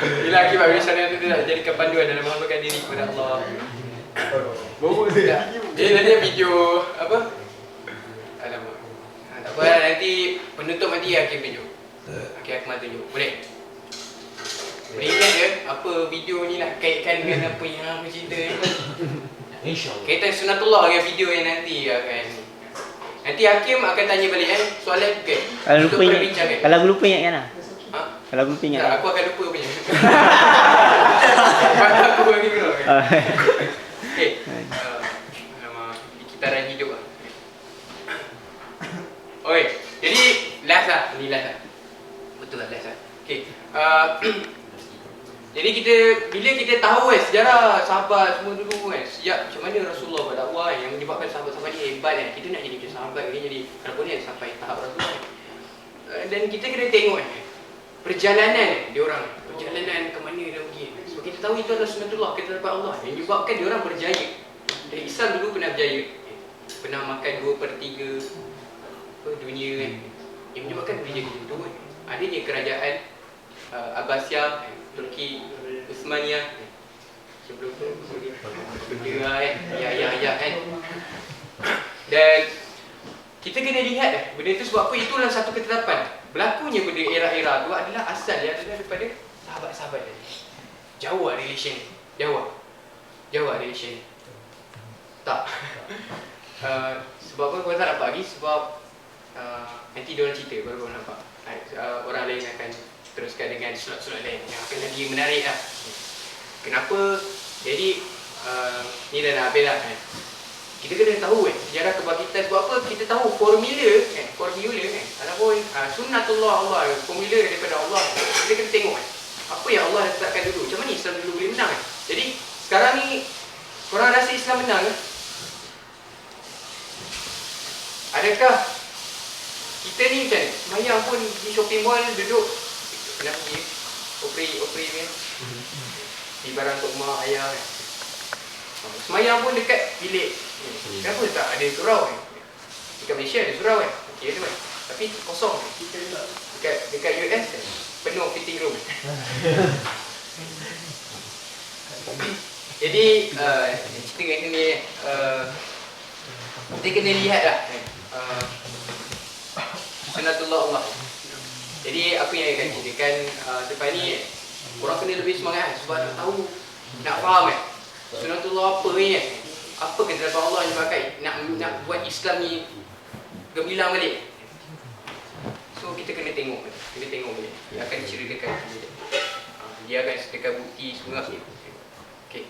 Bila akibat video channel tu dia nak jadikan panduan dalam menghambakan diri kepada Allah. Dia nanti video apa? Alamak. Tak apa lah, nanti penutup nanti akhir video. Akhir aku tunjuk. Boleh? Boleh ingat ke apa video ni nak kaitkan dengan apa yang aku cerita ni? InsyaAllah. Kaitan sunatullah dengan video yang nanti akan. Nanti Hakim akan tanya balik soalan ke. Kalau Untuk lupa ingat, perbincangan. kalau aku lupa ingatkan lah. Ha? Kalau aku lupa ingat. Tak, aku akan lupa punya. Mata aku bagi kau. Okey. Alamak, kitaran hidup lah. Oi, jadi last lah. Ni last lah. Betul lah last lah. Okey. Jadi bila kita tahu sejarah sahabat semua dulu sejak macam mana Rasulullah berdakwah yang menyebabkan sahabat-sahabat ni hebat kita nak jadi macam sahabat ni, jadi kenapa ni sampai tahap Rasulullah. Dan kita kena tengok perjalanan diorang, perjalanan ke mana dia pergi. Sebab kita tahu itu adalah sunnatullah, kita dapat Allah yang menyebabkan diorang berjaya. Dari Islam dulu pernah berjaya, pernah makan 2/3 dunia yang menyebabkan berjaya itu adanya kerajaan Abbasiyah, Turki, Uthmaniyah. Sebelum tu benda ya kan. Dan kita kena lihat benda itu sebab apa, itulah satu ketetapan. Berlakunya benda era-era tu adalah asal dia adalah daripada sahabat-sahabat tadi. Jauh relation. Jauh relation. Tak. Sebab apa kau tak nampak lagi? Sebab nanti diorang cerita baru kau nampak. Orang lain akan teruskan dengan surat-surat lain yang akan lagi menarik lah. Kenapa? Jadi ni dah nak habis lah kan. Kita kena tahu sejarah kebangkitan. Sebab apa? Kita tahu formula ataupun sunnatullah Allah, formula daripada Allah. Kita kena tengok apa yang Allah letakkan dulu. Macam mana Islam dulu boleh menang Jadi sekarang ni korang rasa Islam menang Adakah kita ni macam semayang pun di shopping mall duduk kenapa pergi operi ni di barang untuk mak ayah semayang pun dekat bilik kenapa tak ada surau dekat Malaysia ada surau okey tu tapi kosong dekat US penuh fitting room jadi cerita kat sini kita kena lihat lah sunnatullah Allah. Jadi apa yang akan ceritakan selepas ni korang kena lebih semangat sebab nak tahu, nak faham sunnatullah apa ni apa ketetapan Allah yang pakai nak buat Islam ni gemilang balik. So kita kena tengok balik. Dia akan diceritakan dia akan sertakan bukti semua. Okey.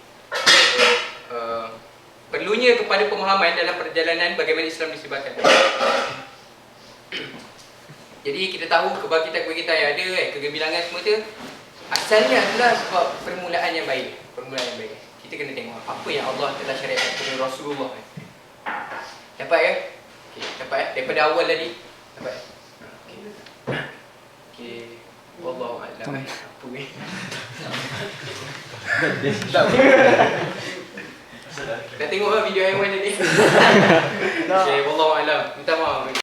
Perlunya kepada pemahaman dalam perjalanan bagaimana Islam disebarkan. Jadi kita tahu kebangkitan-kebangkitan yang ada kegemilangan semua tu asalnya adalah sebab permulaan yang baik. Kita kena tengok apa yang Allah telah syariatkan kepada Rasulullah. Dapat ke? Okey, dapat daripada awal tadi. Dapat. Okey. Wallahu a'lam. Apa ni? Dah tengok video yang mana tadi? Okey, wallahu a'lam. Minta maaf.